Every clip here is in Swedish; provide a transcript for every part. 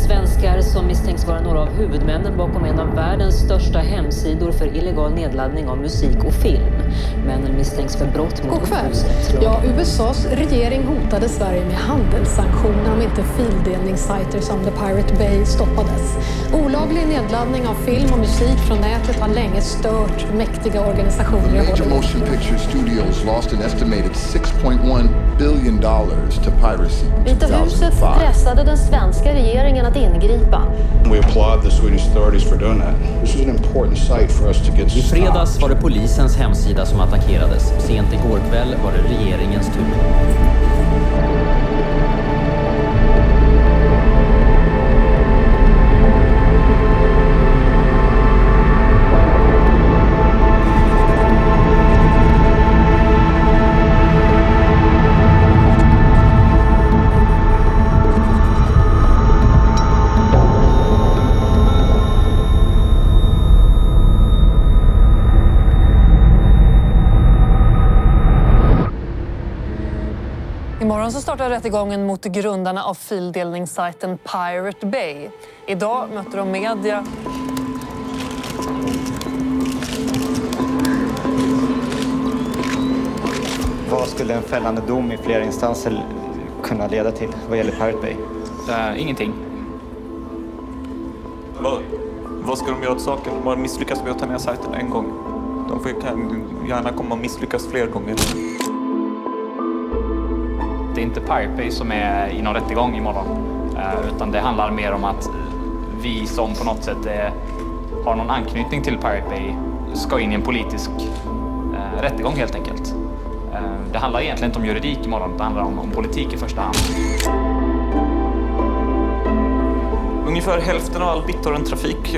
Svenskar som misstänks vara några av huvudmännen bakom en av världens största hemsidor för illegal nedladdning av musik och film. Männen misstänks för brott mot upphovsrättslagen. Ja, USAs regering hotade Sverige med handelssanktioner om inte fildelningssajter som The Pirate Bay stoppades. Olaglig nedladdning av film och musik från nätet har länge stört mäktiga organisationer. Major motion picture studios lost an estimated $6.1 billion to piracy. Vita huset pressade den svenska regeringen att ingripa. We applaud the Swedish authorities for doing that. This was an important site for us to get. I fredags var det polisens hemsida som attackerades. Sent igår kväll var det regeringens tur. Imorgon så startar rättegången mot grundarna av fildelningssajten Pirate Bay. Idag möter de media. Vad skulle en fällande dom i flera instanser kunna leda till vad gäller Pirate Bay? Ingenting. Vad ska de göra åt saken? De har misslyckats med att ta ner sajten en gång. De kan gärna komma och misslyckas fler gånger. Det är inte Pirate Bay som är i någon rättegång imorgon. Utan det handlar mer om att vi som på något sätt har någon anknytning till Pirate Bay ska in i en politisk rättegång helt enkelt. Det handlar egentligen inte om juridik imorgon, det handlar om politik i första hand. Ungefär hälften av all BitTorrent-trafik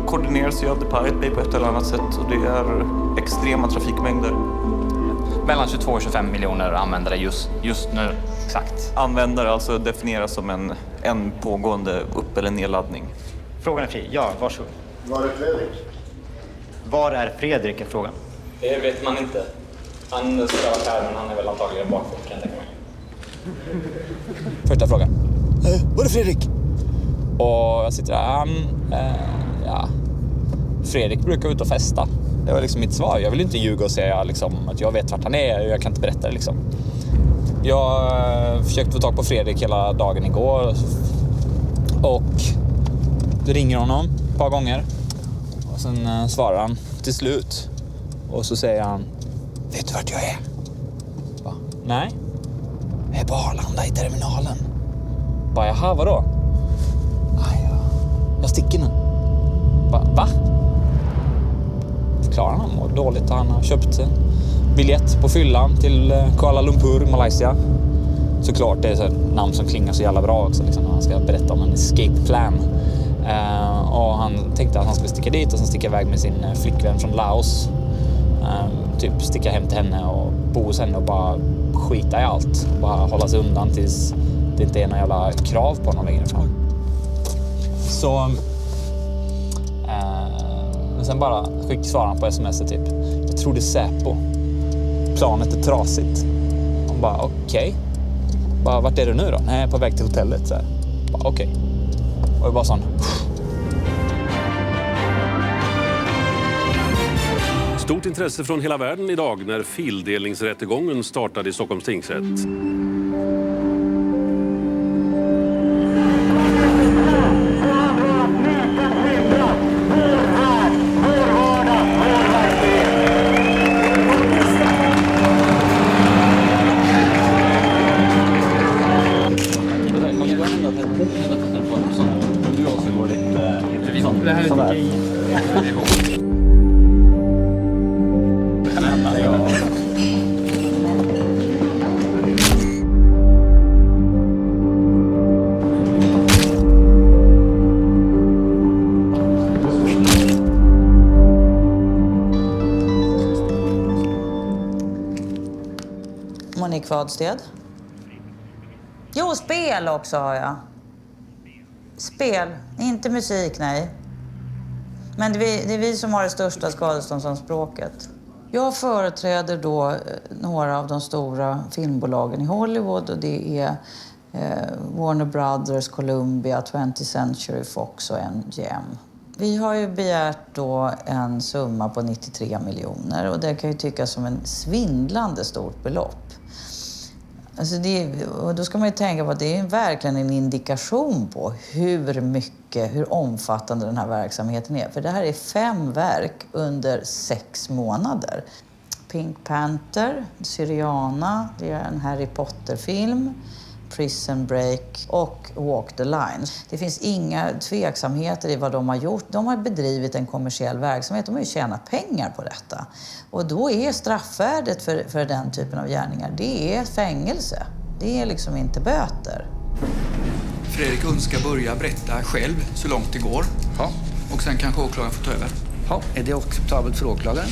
koordineras ju av The Pirate Bay på ett eller annat sätt. Och det är extrema trafikmängder. Mellan 22 och 25 miljoner användare just nu, exakt. Användare alltså definieras som en pågående upp- eller nedladdning. Frågan är fri. Ja, varsågod. Var är Fredrik? Var är Fredrik är frågan? Det vet man inte. Han ska vara här, men han är väl antagligen bakför, kan jag tänka mig. Första frågan. Var är Fredrik? Och jag sitter där. Ja. Fredrik brukar ut och festa. Det var liksom mitt svar. Jag vill inte ljuga och säga liksom, att jag vet vart han är. Jag kan inte berätta det liksom. Jag försökte få tag på Fredrik hela dagen igår. Och det ringer honom ett par gånger. Och sen svarar han till slut. Och så säger han: vet du vart jag är? Bara, nej. Jag är på Arlanda i terminalen. Bara, jaha, vadå? Jag sticker nu. Bara, va? Förklarar han mår dåligt och han har köpt en biljett på fyllan till Kuala Lumpur, Malaysia. Såklart, det är ett namn som klingar så jävla bra också. Liksom, när han ska berätta om en escape plan. Och han tänkte att han skulle sticka dit och sen sticka iväg med sin flickvän från Laos. Typ sticka hem till henne och bo hos henne och bara skita i allt. Bara hålla sig undan tills det inte är några jävla krav på någon längre fram. Så men sen bara svarade han på sms typ: jag tror det är Säpo. Planet är trasigt. Han bara okej. Bara, vart är du nu då? Nej, på väg till hotellet så här. Bara okej. Och det var sån. Stort intresse från hela världen idag när fildelningsrättegången startade i Stockholms tingsrätt. Monique Wadsted. Jo, spel också har jag. Spel, inte musik, nej. Men det är vi som har det största skadeståndsanspråket. Jag företräder då några av de stora filmbolagen i Hollywood och det är Warner Brothers, Columbia, 20th Century Fox och MGM. Vi har ju begärt då en summa på 93 miljoner och det kan ju tyckas som en svindlande stort belopp. Alltså och då ska man ju tänka på att det är verkligen en indikation på hur omfattande den här verksamheten är. För det här är 5 verk under 6 månader. Pink Panther, Syriana, det är en Harry Potter-film, Prison Break och Walk the Line. Det finns inga tveksamheter i vad de har gjort. De har bedrivit en kommersiell verksamhet. De har ju tjänat pengar på detta. Och då är straffvärdet för den typen av gärningar, det är fängelse. Det är liksom inte böter. Fredrik önskar börja berätta själv så långt det går. Ja. Och sen kanske åklagaren får ta över. Ja, är det acceptabelt för åklagaren?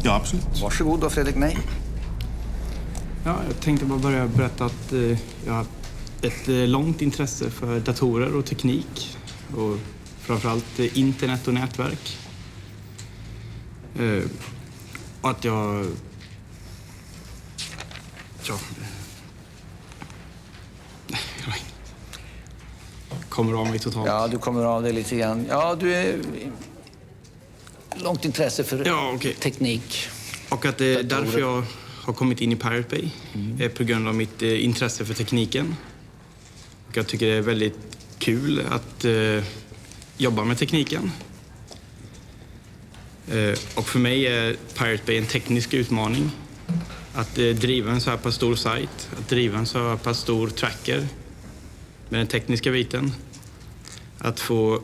Ja, absolut. Varsågod då, Fredrik. Nej. Ja, jag tänkte bara börja berätta att jag har ett långt intresse för datorer och teknik. Och framförallt internet och nätverk. Och att jag... Ja... kommer av mig totalt. Ja, du kommer av dig lite grann. Ja, du är... Långt intresse för teknik. Och att det är därför jag har kommit in i Pirate Bay. På grund av mitt intresse för tekniken. Och jag tycker det är väldigt kul att jobba med tekniken. Och för mig är Pirate Bay en teknisk utmaning. Att driva en så här pass stor sajt, att driva en så här pass stor tracker med den tekniska biten. Att få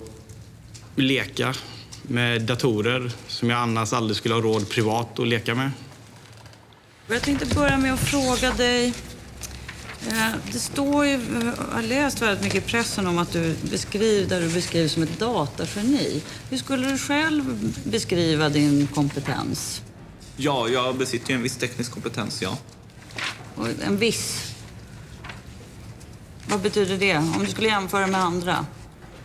leka med datorer som jag annars aldrig skulle ha råd privat att leka med. Jag tänkte börja med att fråga dig. Det står ju, jag har läst väldigt mycket i pressen om att du beskriver som ett datageni. Hur skulle du själv beskriva din kompetens? Ja, jag besitter ju en viss teknisk kompetens, ja. Och en viss? Vad betyder det? Om du skulle jämföra med andra?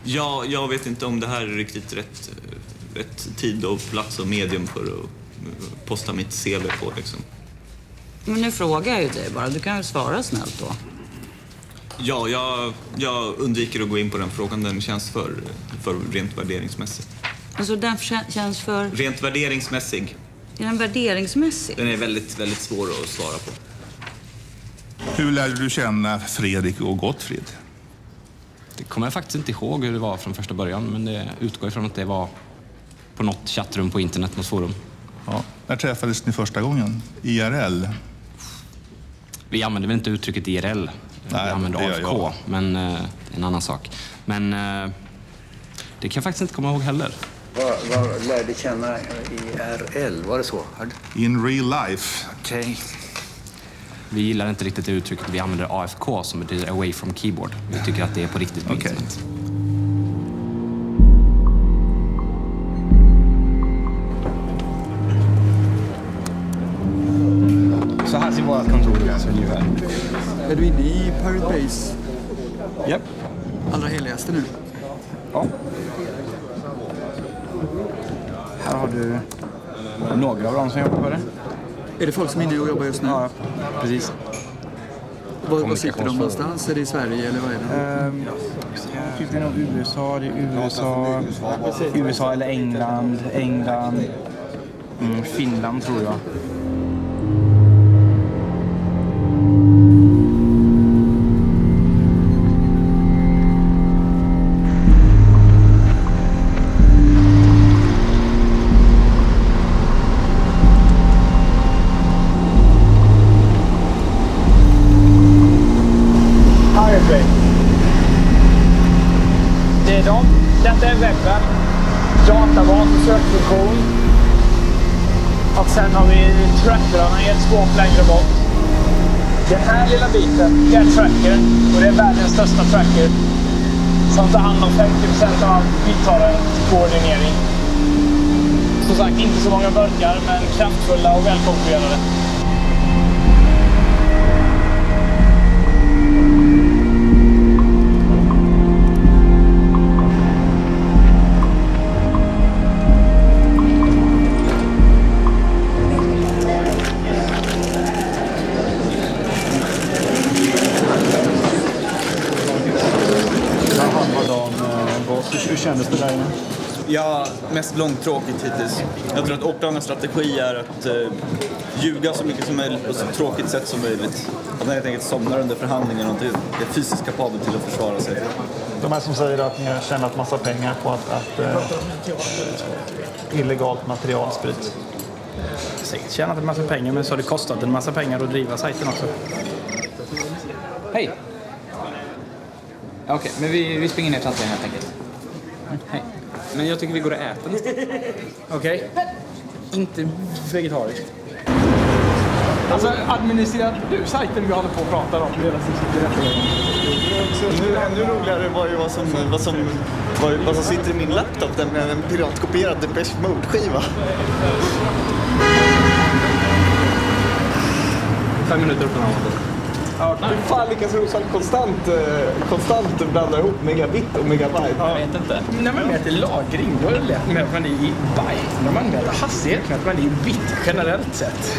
Ja, jag vet inte om det här är riktigt rätt tid och plats och medium för att posta mitt CV på, liksom. Men nu frågar jag ju dig bara. Du kan väl svara snällt då? Ja, jag undviker att gå in på den frågan. Den känns för rent värderingsmässig. Alltså den känns för... Rent värderingsmässig. Är den värderingsmässig? Den är väldigt, väldigt svår att svara på. Hur lärde du känna Fredrik och Gottfrid? Det kommer jag faktiskt inte ihåg hur det var från första början, men det utgår ifrån att det var på något chattrum på internet, något forum. Ja. När träffades ni första gången? IRL? Vi använder väl inte uttrycket IRL. Vi använder AFK, men en annan sak. Men det kan jag faktiskt inte komma ihåg heller. Vad lärde känna IRL? Var det så? In real life. Okej. Vi gillar inte riktigt det uttrycket. Vi använder AFK som betyder away from keyboard. Vi tycker att det är på riktigt på internet. Så här ser vårt kontor ut ungefär. Är du inne i Pirate Bays? Japp. Allra heligaste nu? Ja. Här har du några av dem som jobbar på det. Är det folk som är inne och jobbar just nu? Ja, precis. Var sitter de någonstans? Är det i Sverige eller vad är det? Det är nog USA, det är USA eller England, Finland tror jag. Detta är webben, databas och sökfunktion. Och sen har vi trackerarna i ett skåp längre bort. Den här lilla biten är tracker och det är världens största tracker som tar hand om 50% av vidtagarkoordinering. Som sagt, inte så många burkar men kraftfulla och välkonkurrerade. kändes det där inne? Ja, mest långtråkigt hittills. Jag tror att åklagarens strategi är att ljuga så mycket som möjligt på så tråkigt sätt som möjligt. Att man helt enkelt somnar under förhandlingen och inte är fysiskt kapabel till att försvara sig. De här som säger att ni har tjänat massa pengar på att illegalt material sprids. Säkert tjänat en massa pengar, men så har det kostat en massa pengar att driva sajten också. Hej! Okej, men vi springer ner till Antingen helt enkelt. Hej. Men jag tycker vi går och äter nästan. Okej. Inte vegetariskt. Alltså, administrerar du sajten vi håller på att prata om? Nu, ännu roligare var ju vad som sitter i min laptop, nämligen en piratkopierad Depeche Mode-skiva. 5 minuter upp den här måten. Ja, hur fan lyckas Rosvall konstant blanda ihop megabit och megabyte? Jag vet inte. När man mäter lagring, då är det lätt med att man är i byte. När man mäter hastighet, med att man är i bit generellt sett.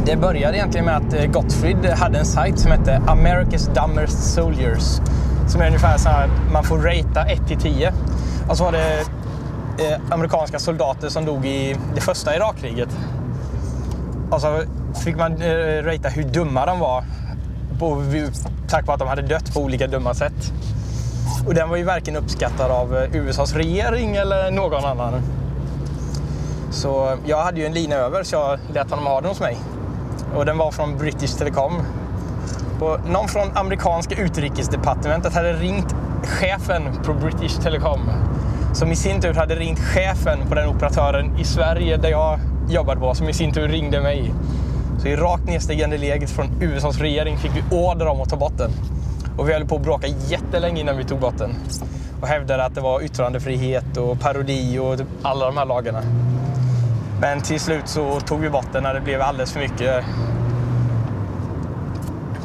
Det började egentligen med att Gottfried hade en sajt som hette America's Dumbest Soldiers. Som är ungefär så här, man får ratea 1-10. Och så var det amerikanska soldater som dog i det första Irakkriget. Och så fick man ratea hur dumma de var. Tack vare att de hade dött på olika dumma sätt. Och den var ju verkligen uppskattad av USAs regering eller någon annan. Så jag hade ju en lina över, så jag lät honom ha den hos mig. Och den var från British Telecom. Och någon från amerikanska utrikesdepartementet hade ringt chefen på British Telecom. Som i sin tur hade ringt chefen på den operatören i Sverige där jag jobbade på. Som i sin tur ringde mig. Så i rakt nedstigande läget från USAs regering fick vi order om att ta bort den. Och vi höll på att bråka jättelänge innan vi tog bort den. Och hävdade att det var yttrandefrihet och parodi och typ alla de här lagarna. Men till slut så tog vi bort den när det blev alldeles för mycket.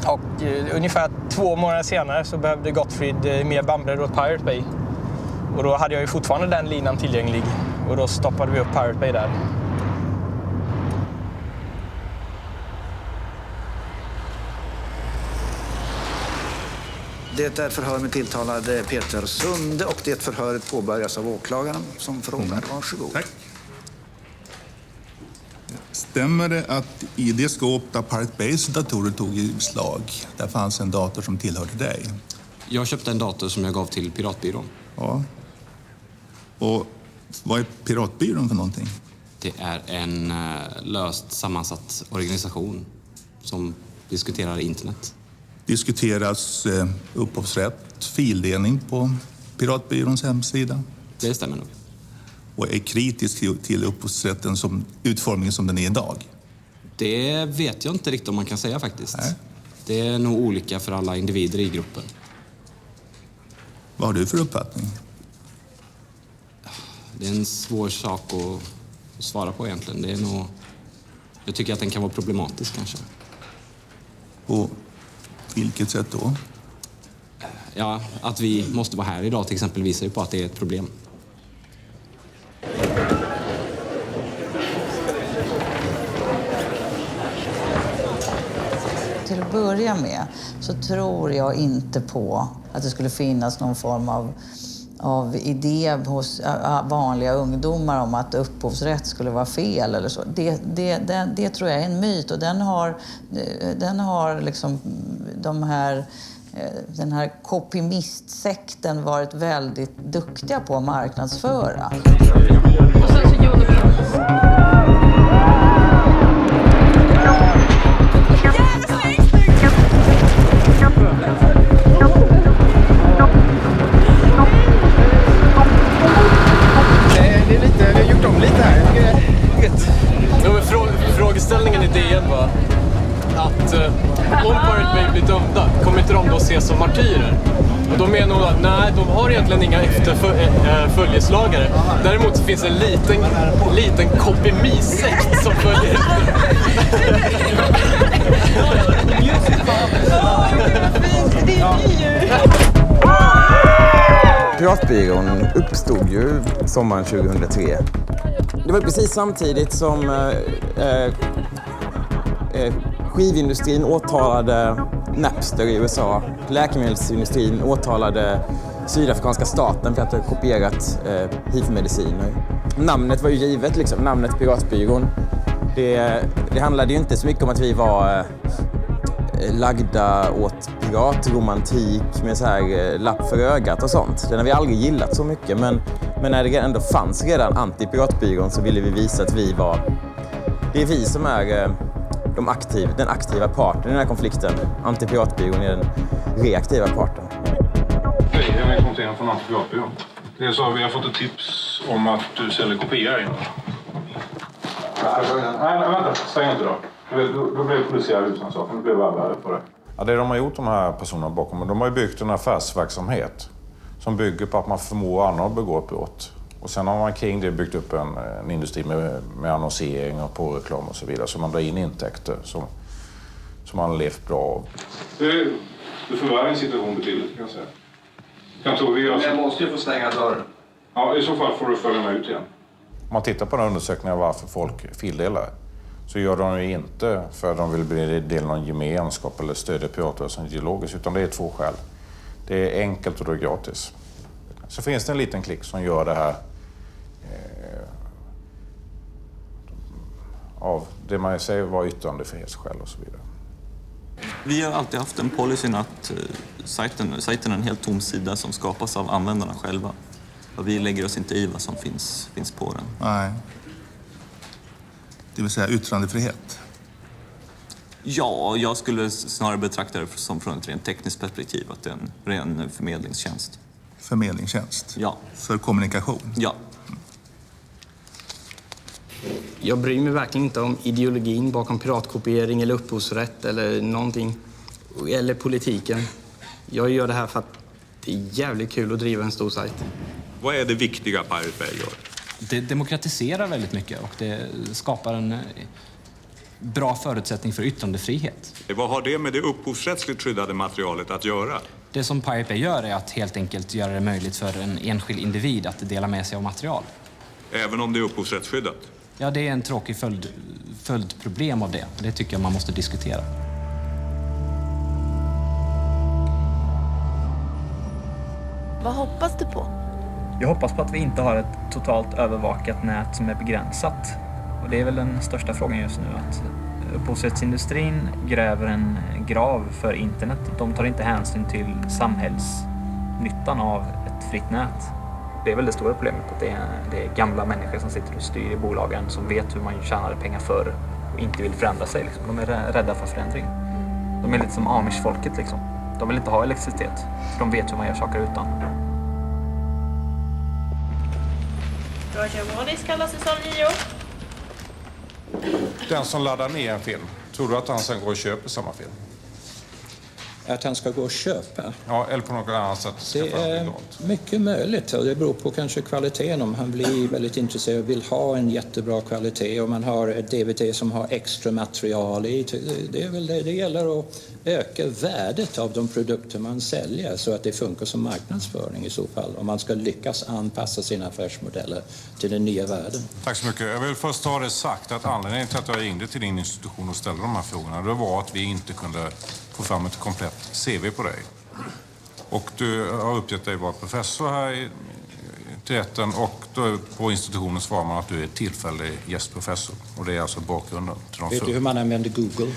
Och ungefär 2 månader senare så behövde Gottfried mer bandbredd åt Pirate Bay. Och då hade jag ju fortfarande den linan tillgänglig. Och då stoppade vi upp Pirate Bay där. Det är ett förhör med tilltalade Peter Sunde och det förhöret påbörjas av åklagaren som frågar. Varsågod. Tack. Stämmer det att i det skåp där Pirate Bays datorer tog i slag, där fanns en dator som tillhörde dig? Jag köpte en dator som jag gav till Piratbyrån. Ja. Och vad är Piratbyrån för någonting? Det är en löst sammansatt organisation som diskuterar internet. Diskuteras upphovsrätt, fildelning på Piratbyråns hemsida? Det stämmer nog. Och är kritisk till upphovsrätten som utformningen som den är idag? Det vet jag inte riktigt om man kan säga faktiskt. Nej. Det är nog olika för alla individer i gruppen. Vad har du för uppfattning? Det är en svår sak att svara på egentligen. Det är nog... Jag tycker att den kan vara problematisk kanske. På vilket sätt då? Ja, att vi måste vara här idag till exempel visar ju på att det är ett problem. Till att börja med så tror jag inte på att det skulle finnas någon form av idé hos vanliga ungdomar om att upphovsrätt skulle vara fel eller så. Det tror jag är en myt och den har liksom den här kopimistsekten varit väldigt duktiga på att marknadsföra. Och sen så gjorde vi... Det är lite, vi har gjort om lite här. Ja, men frågeställningen i DN var att om Pirate Bay blir dömda kommer inte de då ses som martyrer. Och då menar hon att nej, de har egentligen inga följeslagare. Däremot finns det en liten kopimissekt som följer. Åh, vad fint! Det är ju... Piratbyrån uppstod ju sommaren 2003. Det var precis samtidigt som skivindustrin åtalade Napster i USA. Läkemedelsindustrin åtalade sydafrikanska staten för att ha kopierat HIV-mediciner. Namnet var ju givet, liksom. Namnet Piratbyrån. Det handlade ju inte så mycket om att vi var lagda åt piratromantik med så här lapp för ögat och sånt. Den har vi aldrig gillat så mycket, men när det ändå fanns redan anti-piratbyrån så ville vi visa att vi var... Det är vi som är den aktiva parten i den här konflikten. Anti-piratbyrån är den reaktiva parten. Hej, jag är kommentaren från Anti-piratbyrån. Det är så att vi har fått ett tips om att du säljer kopior in. Nej, vänta. Stäng inte då. Då blir det polisiär husrannsakan. Det blir värre på det. Ja, det de har gjort, de här personerna bakom, de har ju byggt en affärsverksamhet som bygger på att man förmår andra att begå ett brott. Och sen har man kring det byggt upp en industri med annonsering och påreklam och så vidare. Så man drar in intäkter som man har levt bra av. Det förvärrar en situation betydligt, kan jag säga. Jag måste ju få stänga dörren. Ja, i så fall får du följa med ut igen. Om man tittar på den undersökningen varför folk fildelar, så gör de ju inte för att de vill bli del av någon gemenskap eller stödja piratrörelsen ideologiskt, utan det är 2 skäl. Det är enkelt och det är gratis. Så finns det en liten klick som gör det här av det man säger var yttrandefrihetsskäl och så vidare. Vi har alltid haft en policyn att sajten är en helt tom sida som skapas av användarna själva. Och vi lägger oss inte i vad som finns på den. Nej. Det vill säga yttrandefrihet? Ja, jag skulle snarare betrakta det som från ett rent tekniskt perspektiv, att det är en ren förmedlingstjänst. Förmedlingstjänst? Ja. För kommunikation? Ja. Jag bryr mig verkligen inte om ideologin bakom piratkopiering eller upphovsrätt eller någonting. Eller politiken. Jag gör det här för att det är jävligt kul att driva en stor sajt. Vad är det viktiga Pirate Bay gör? Det demokratiserar väldigt mycket och det skapar en bra förutsättning för yttrandefrihet. Vad har det med det upphovsrättsligt skyddade materialet att göra? Det som Pirate Bay gör är att helt enkelt göra det möjligt för en enskild individ att dela med sig av material. Även om det är upphovsrättsskyddat? Ja, det är en tråkig följdproblem av det. Det tycker jag man måste diskutera. Vad hoppas du på? Jag hoppas på att vi inte har ett totalt övervakat nät som är begränsat. Och det är väl den största frågan just nu, att upphovsrättsindustrin gräver en grav för internet. De tar inte hänsyn till samhällsnyttan av ett fritt nät. Det är väl det stora problemet, att det är gamla människor som sitter och styr i bolagen som vet hur man tjänade pengar förr och inte vill förändra sig. Liksom. De är rädda för förändring. De är lite som Amish-folket. Liksom. De vill inte ha elektricitet, för de vet hur man gör saker utan. Roger Waters kallar säsong 9. Den som laddar ner en film, tror du att han sen går och köper samma film? Att han ska gå och köpa? Ja, eller på något annat sätt. Det är mycket möjligt. Och det beror på kanske kvaliteten. Om han blir väldigt intresserad och vill ha en jättebra kvalitet. Om man har ett DVD som har extra material i. Det är väl det. Det gäller att öka värdet av de produkter man säljer så att det funkar som marknadsföring i så fall. Om man ska lyckas anpassa sina affärsmodeller till den nya världen. Tack så mycket. Jag vill först ha det sagt att anledningen till att jag ringde till din institution och ställde de här frågorna, det var att vi inte kunde få fram ett komplett CV på dig. Och du har uppgett dig vara professor här till rätten, och då på institutionen svarar man att du är tillfällig gästprofessor. Och det är alltså bakgrunden till de. Vet du hur man använder Google?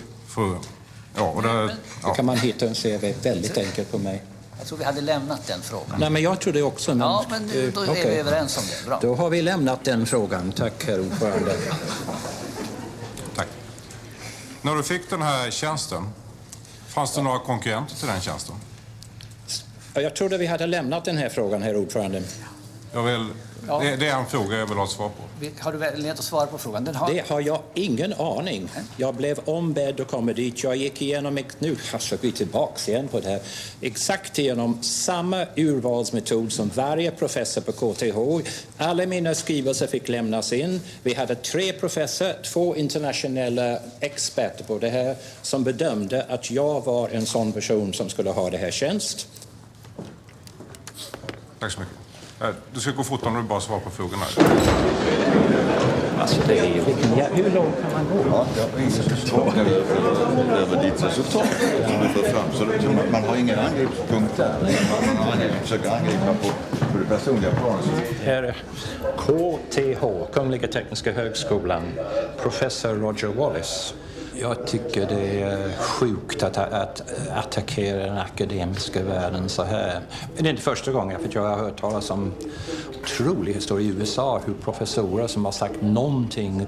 Då kan man hitta en CV väldigt enkelt på mig. Jag tror vi hade lämnat den frågan. Nej, men jag tror det också. Men, ja, men då är vi överens om det. Bra. Då har vi lämnat den frågan. Tack, herr ordförande. Tack. När du fick den här tjänsten, fanns det några konkurrenter till den tjänsten? Jag trodde vi hade lämnat den här frågan, herr ordförande. Det är en fråga jag vill ha svar på. Har du möjlighet att svara på frågan? Det har jag ingen aning. Jag blev ombedd att komma dit. Jag gick igenom, nu ska vi tillbaka igen på det här, exakt igenom samma urvalsmetod som varje professor på KTH. Alla mina skrivelser fick lämnas in. Vi hade 3 professorer, 2 internationella experter på det här som bedömde att jag var en sån person som skulle ha det här tjänst. Tack så mycket. Du ska gå fort om du bara svarar på frågorna. Alltså det är hur långt kan man gå? Ja, jag är inte svag över ditt resultat som du för fram. Så man har inga angreppspunkter. Man försöker angripa på det personliga planet. Här är KTH, Kungliga Tekniska Högskolan, professor Roger Wallace. Jag tycker det är sjukt att attackera den akademiska världen så här. Men det är inte första gången, för jag har hört talas om otrolig historia i USA, hur professorer som har sagt någonting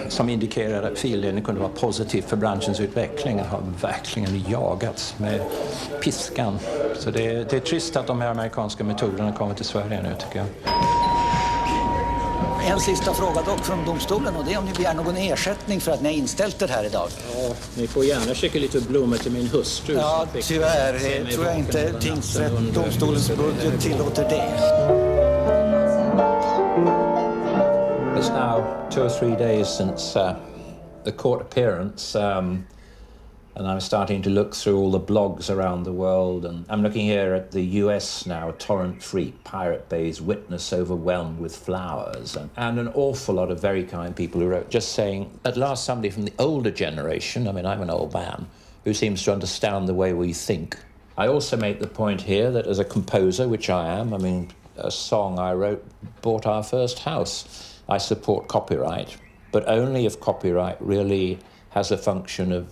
som indikerar att fildelning kunde vara positivt för branschens utveckling har verkligen jagats med piskan. Så det är trist att de här amerikanska metoderna kommer till Sverige nu, tycker jag. En sista fråga dock från domstolen, och det är om ni begär någon ersättning för att ni har inställt er här idag. Ja, ni får gärna skicka lite blommor till min hustru. Ja, tyvärr tror jag inte tingsrätt, domstolens budget tillåter det. It's now 2 or 3 days since the court appearance, and I'm starting to look through all the blogs around the world, and I'm looking here at the US now, torrent-free Pirate Bay's witness overwhelmed with flowers, and an awful lot of very kind people who wrote just saying, at last somebody from the older generation, I mean I'm an old man, who seems to understand the way we think. I also make the point here that as a composer, which I am, I mean a song I wrote bought our first house. I support copyright, but only if copyright really has a function of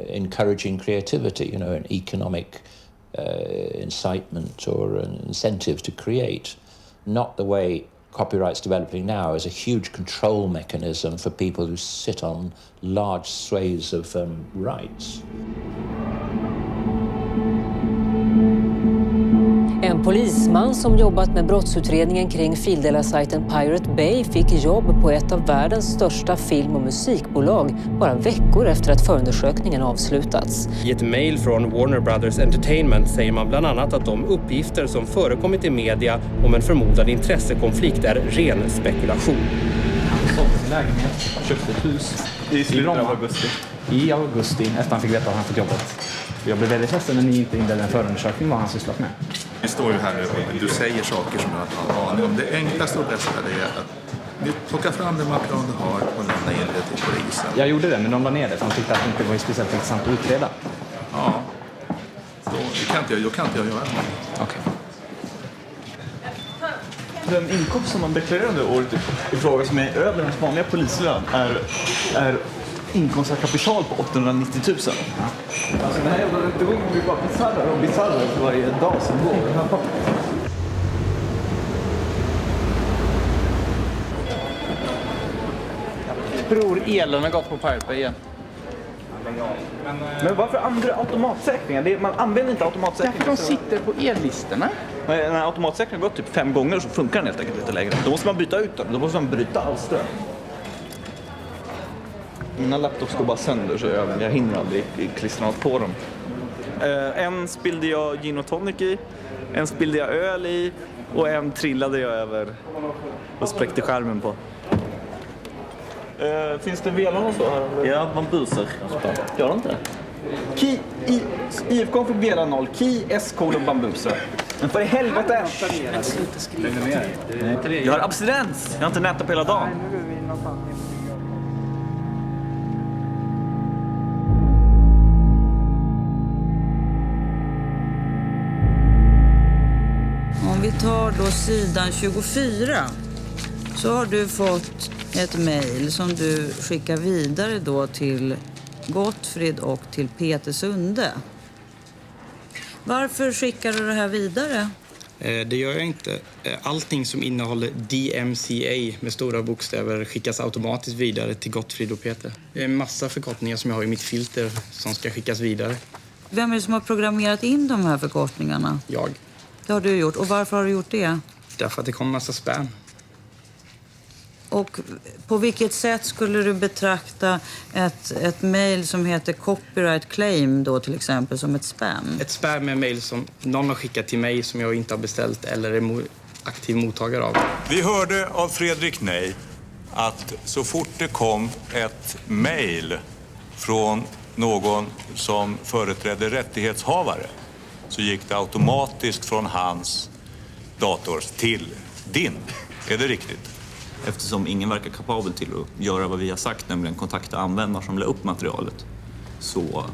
encouraging creativity, you know, an economic incitement or an incentive to create. Not the way copyright's developing now as a huge control mechanism for people who sit on large swathes of rights. En polisman som jobbat med brottsutredningen kring fildelarsajten Pirate Bay fick jobb på ett av världens största film- och musikbolag bara veckor efter att förundersökningen avslutats. I ett mejl från Warner Brothers Entertainment säger man bland annat att de uppgifter som förekommit i media om en förmodad intressekonflikt är ren spekulation. Han sålde sin lägenhet, köpte ett hus i slutet av augusti. I augusti, efter han fick veta att han fick jobbet. Jag blev väldigt ledsen när ni inte inledde en förundersökning vad han sysslat med. Vi står ju här nu och du säger saker som jag inte har aning om. Det enklaste och bästa är att du plockar fram det material du har och lämnar in det till polisen. Jag gjorde det, men de la ner det för de tyckte att det inte var speciellt intressant att utreda. Ja, då kan inte jag göra det. Okej. Den inkomst som man deklarerade året i fråga som är över den vanliga polislön är inkomst av kapital på 890 000. Alltså den här jävla rättegången blir bara bisarrare för varje dag som går. Jag tror elen har gått på Pirate Bay igen. Men varför andra automatsäkringar? Man använder inte automatsäkringar. Därför de sitter på ellistorna. När automatsäkringen har gått typ 5 gånger så funkar den helt enkelt lite längre. Då måste man byta ut den. Då måste man bryta all ström. Mina laptops går bara sönder så jag hinner aldrig klistra något på dem. En spillde jag gin och tonic i, en spillde jag öl i och en trillade jag över och spräckte skärmen på. Finns det velan och så här? Ja, man busar. Gör de inte? IFK fick vela 0, Ki, S, kolon, bambuser. Men för i helvete! Jag har abstinens! Jag har inte nätat på hela dagen. Om vi tar då sidan 24 så har du fått ett mejl som du skickar vidare då till Gottfrid och till Peter Sunde. Varför skickar du det här vidare? Det gör jag inte. Allting som innehåller DMCA med stora bokstäver skickas automatiskt vidare till Gottfrid och Peter. Det är en massa förkortningar som jag har i mitt filter som ska skickas vidare. Vem är det som har programmerat in de här förkortningarna? Jag. Det har du gjort. Och varför har du gjort det? Därför att det kommer en massa spam. Och på vilket sätt skulle du betrakta ett mejl som heter copyright claim då till exempel som ett spam? Ett spam är mejl som någon har skickat till mig som jag inte har beställt eller är aktiv mottagare av. Vi hörde av Fredrik Ney att så fort det kom ett mejl från någon som företrädde rättighetshavare så gick det automatiskt från hans dator till din. Är det riktigt? Eftersom ingen verkar kapabel till att göra vad vi har sagt, nämligen kontakta användare som la upp materialet, så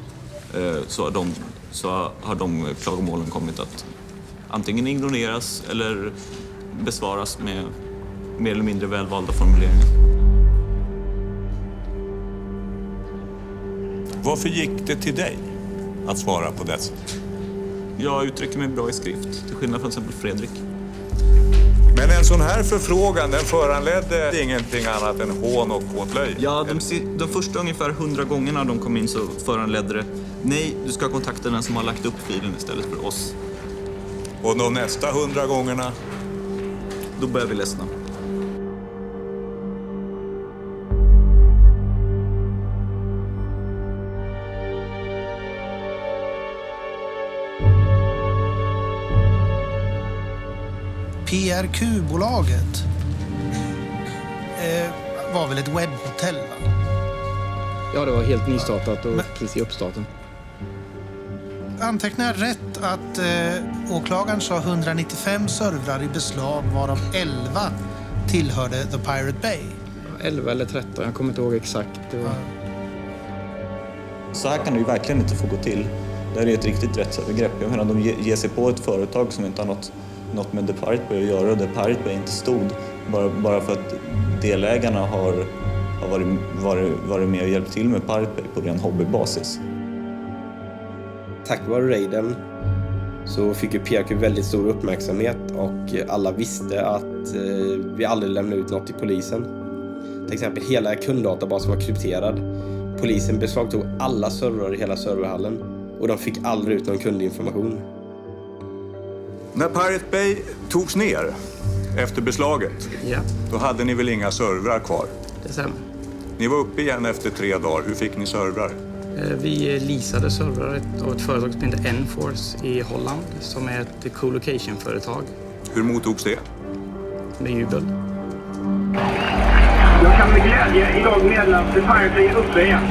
har de klagomålen kommit att antingen ignoreras eller besvaras med mer eller mindre välvalda formuleringar. Varför gick det till dig att svara på det? Jag uttrycker mig bra i skrift, till skillnad från exempel Fredrik. Men en sån här förfrågan, den föranledde ingenting annat än hån och åtlöj? Ja, de första ungefär 100 gångerna de kom in så föranledde det: nej, du ska kontakta den som har lagt upp filen istället för oss. Och de nästa 100 gångerna? Då börjar vi ledsna. PRQ-bolaget var väl ett webbhotell, va? Ja, det var helt nystartat och precis i uppstarten. Antecknar jag rätt att åklagaren sa 195 servrar i beslag, varav 11 tillhörde The Pirate Bay? 11 eller 13, jag kommer inte ihåg exakt. Så här kan det ju verkligen inte få gå till. Det här är ett riktigt rättsövergrepp. Jag menar, de ger sig på ett företag som inte har något med The Pirate Bay att göra, och The Pirate Bay inte stod bara för att delägarna har varit med och hjälpt till med Pirate Bay på ren hobbybasis. Tack vare raiden så fick ju PRQ väldigt stor uppmärksamhet och alla visste att vi aldrig lämnade ut något till polisen. Till exempel hela kunddatabasen var krypterad. Polisen beslagtog alla servrar i hela serverhallen och de fick aldrig ut någon kundinformation. När Pirate Bay togs ner efter beslaget, då hade ni väl inga servrar kvar? Det stämmer. Ni var uppe igen efter 3 dagar. Hur fick ni servrar? Vi leasade servrar av ett företag som heter Enforce i Holland, som är ett co-location-företag. Hur mottogs det? Med jubel. Jag kan med glädje idag meddela att The Pirate Bay är uppe igen.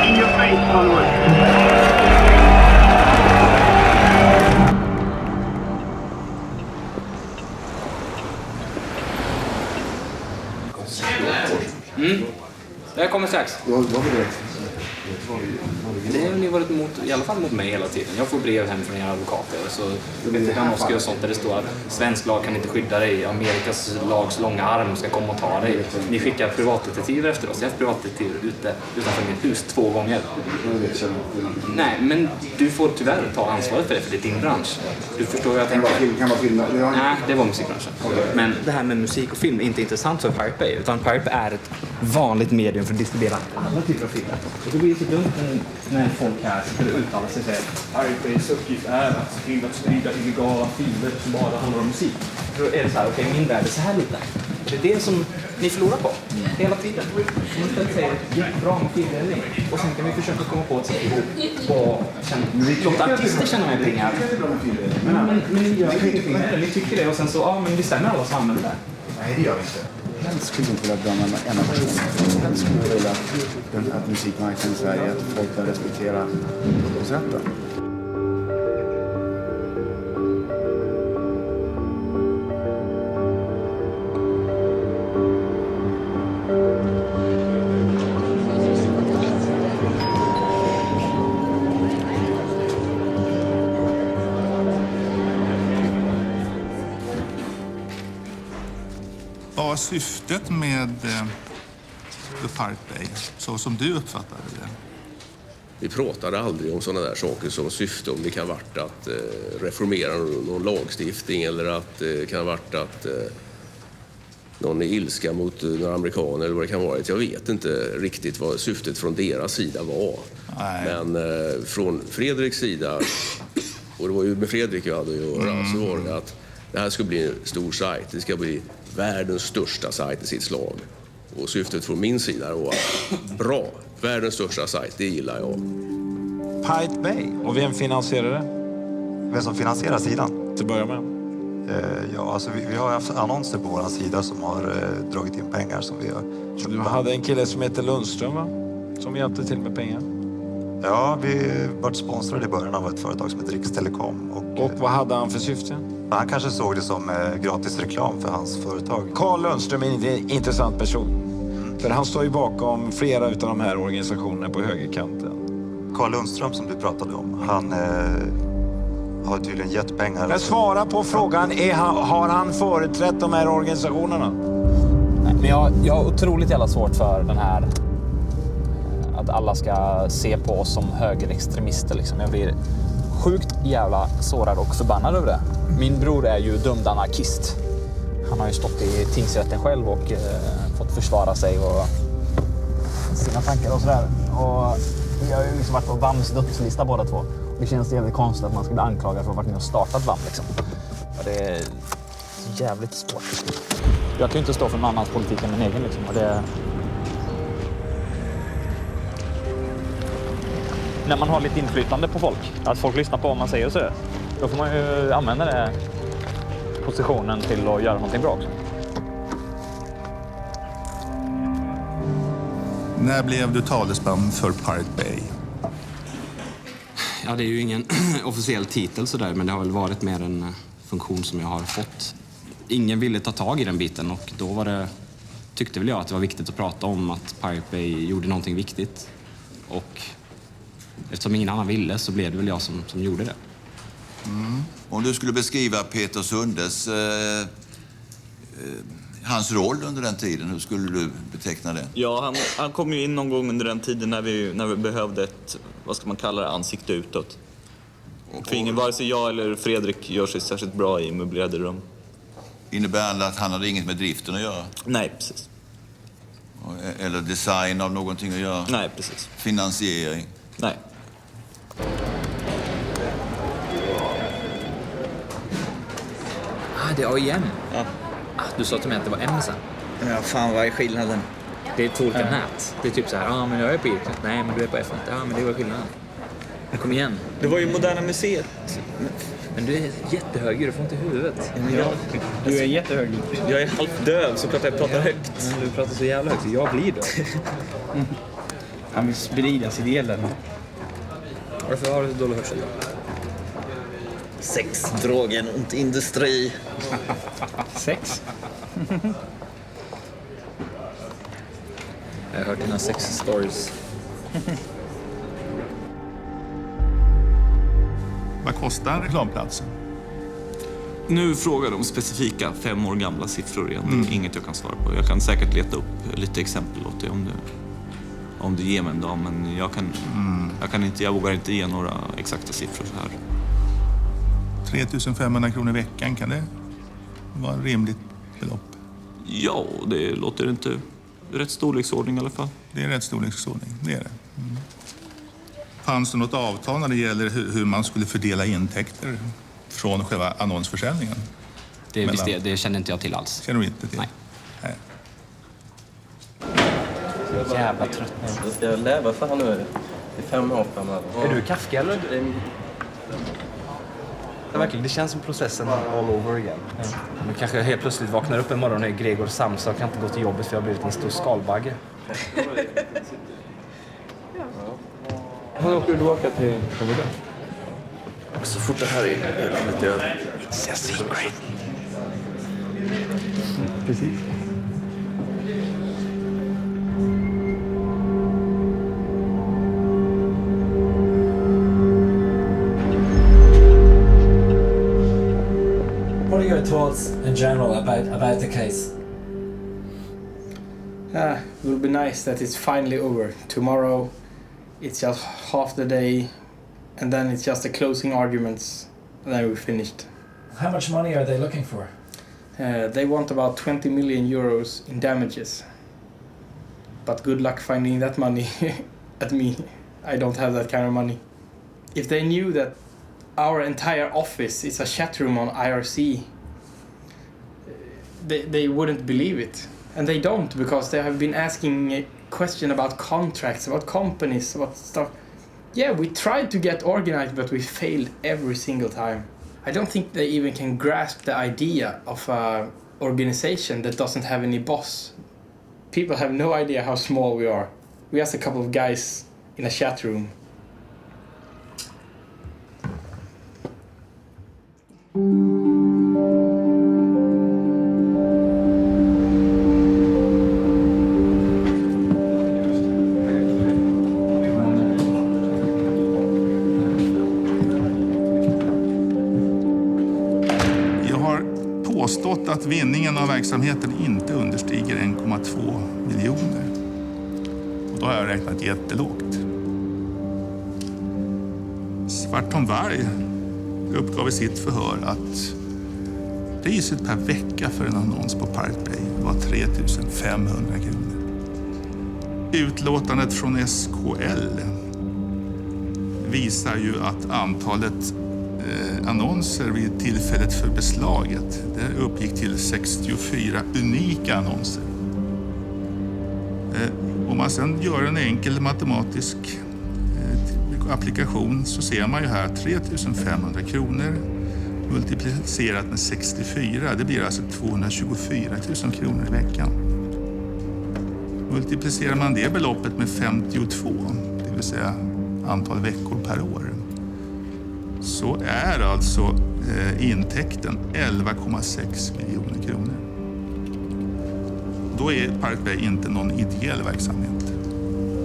In your face, followers. Jag kommer strax. Vad var det? Det har ni varit i alla fall mot mig hela tiden. Jag får brev hem från era advokater. Så Veteranovskij och sånt där det står att svensk lag kan inte skydda dig. Amerikas lags långa arm ska komma och ta dig. Ni skickar privatdetektiver efter oss. Jag har haft privatdetektiver utanför mitt hus 2 gånger. Nej, men du får tyvärr ta ansvaret för det, för det är din bransch. Du förstår hur jag tänker. Kan vara film? Nej, det var musikbranschen. Men det här med musik och film är inte intressant för Pirate Bay, utan Pirate Bay är ett vanligt medium för att distribuera alla typer av filmer. Och det blir så dumt när folk här skulle uttala sig och säga att Pirate Bays uppgift är att se till att sprida illegala filmer som bara handlar om musik. Då är det så här, okej, min värld är så här lite. Det är det som ni förlorar på hela tiden. Om man istället säger bra med filmdelning och sen kan vi försöka komma på ett sätt ihop vad låt artister känna med pengar. Men ni gör ingenting med det. Ni tycker det och sen så, ja men vi stämmer alla som använder det. Nej, det gör vi inte. Helst skulle inte vilja döma en enda person. Helst skulle jag vilja att musikmarknaden i Sverige, att folk bör respektera upphovsrätten. Vad var syftet med The Pirate Bay, så som du uppfattade det? Vi pratade aldrig om sådana där saker som syfte, om det kan ha varit att reformera någon lagstiftning eller att det kan ha varit att någon är ilska mot några amerikaner eller vad det kan vara. Jag vet inte riktigt vad syftet från deras sida var. Nej. Men från Fredriks sida, och det var ju med Fredrik jag hade att göra, så var det att det här ska bli en stor sajt. Det ska bli världens största sajt i sitt slag. Och syftet från min sida var bra. Världens största sajt, det gillar jag. Pirate Bay. Och vem finansierar det? Vem som finansierar sidan? Till att börja med. Ja, alltså vi har haft annonser på vår sida som har dragit in pengar som vi har köpt. Du hade en kille som heter Lundström, va? Som hjälpte till med pengar. Ja, vi varit sponsrade i början av ett företag som heter Rikstelekom. Och vad hade han för syfte? Han kanske såg det som gratis reklam för hans företag. Carl Lundström är en intressant person. För han står ju bakom flera av de här organisationerna på högerkanten. Carl Lundström som du pratade om, han har tydligen gett pengar. Men svara på frågan, har han företrätt de här organisationerna? Nej, men jag har otroligt jävla svårt för den här att alla ska se på oss som högerextremister. Liksom. Jag blir sjukt jävla sårad och förbannad över det. Min bror är ju dömd anarkist. Han har ju stått i tingsrätten själv och fått försvara sig och sina tankar och sådär. Och vi har ju liksom varit på VAMs dödslista båda två. Det känns jävligt konstigt att man ska bli anklagad för att ha varit med och startat VAM liksom. Och det är så jävligt svårt. Jag kan ju inte stå för någon annans politik än min egen liksom. Och det... När man har lite inflytande på folk, att folk lyssnar på vad man säger och sådär, då får man ju använda den positionen till att göra någonting bra också. När blev du talesman för Pirate Bay? Ja, det är ju ingen officiell titel sådär, men det har väl varit mer en funktion som jag har fått. Ingen ville ta tag i den biten och då tyckte väl jag att det var viktigt att prata om att Pirate Bay gjorde någonting viktigt. Och eftersom ingen annan ville så blev det väl jag som gjorde det. Mm. Om du skulle beskriva Peter Sundes, hans roll under den tiden, hur skulle du beteckna det? Ja, han kom ju in någon gång under den tiden när vi behövde ett, vad ska man kalla det, ansikte utåt. För ingen, vare sig jag eller Fredrik gör sig särskilt bra i möblerade rum. Innebär det att han hade inget med driften att göra? Nej, precis. Eller design av någonting att göra? Nej, precis. Finansiering? Nej. Det är AIM. Ja. Du sa till mig att det var M sen. Ja, fan, vad är skillnaden? Det är två olika nät. Det är typ så här, men jag är på Irknet. Nej, men du är på F-net. Ja, men det var skillnaden. Men kom igen. Det var ju Moderna Museet. Men du är jättehög, du får inte i huvudet. Du är jättehög. Jag är halvt döv, så jag pratar högt. Men du pratar så jävla högt, så jag blir döv. Han vill sprida sitt elände. Varför har du så dålig hörsel? Sex, drogen och industri. Sex? Jag har hört dina sex-stories. Vad kostar reklamplatsen? Nu frågar de specifika 5 år gamla siffror igen. Inget jag kan svara på. Jag kan säkert leta upp lite exempel åt dig om du ger mig en dag. Men jag vågar inte ge några exakta siffror så här. 3 500 kronor i veckan, kan det vara ett rimligt belopp? Ja, det låter inte rätt storleksordning i alla fall. Det är rätt storleksordning, det är det. Fanns det något avtal när det gäller hur man skulle fördela intäkter från själva annonsförsäljningen? Det känner inte jag till alls. Känner du inte till? Nej. Jävla trött. Jag ska leva för han nu. Det är 5 år framöver. Är du Kafka eller? Ja, verkligen. Det känns som processen all over again. Ja. Man kanske helt plötsligt vaknar upp en morgon och är Gregor Samsa och kan inte gå till jobbet för jag har blivit en stor skalbagge. Hur åker du åka till Kavada? Så fort det här är landet över. It's a secret. Precis. What are your thoughts in general about the case? It will be nice that it's finally over. Tomorrow it's just half the day and then it's just the closing arguments and then we're finished. How much money are they looking for? They want about 20 million euros in damages. But good luck finding that money at me. I don't have that kind of money. If they knew that our entire office is a chat room on IRC, they wouldn't believe it. And they don't, because they have been asking a question about contracts, about companies, about stuff. Yeah, we tried to get organized, but we failed every single time. I don't think they even can grasp the idea of an organization that doesn't have any boss. People have no idea how small we are. We're just a couple of guys in a chat room samt att vinningen av verksamheten inte understiger 1,2 miljoner. Och då har jag räknat jättelågt. Svartholm Varg uppgav i sitt förhör att priset per vecka för en annons på Pirate Bay var 3 500 kronor. Utlåtandet från SKL visar ju att antalet annonser vid tillfället för beslaget det uppgick till 64 unika annonser. Om man sedan gör en enkel matematisk applikation så ser man ju här 3 500 kronor multiplicerat med 64. Det blir alltså 224 000 kronor i veckan. Multiplicerar man det beloppet med 52, det vill säga antal veckor per år, så är alltså intäkten 11,6 miljoner kronor. Då är Pirate Bay inte någon ideell verksamhet,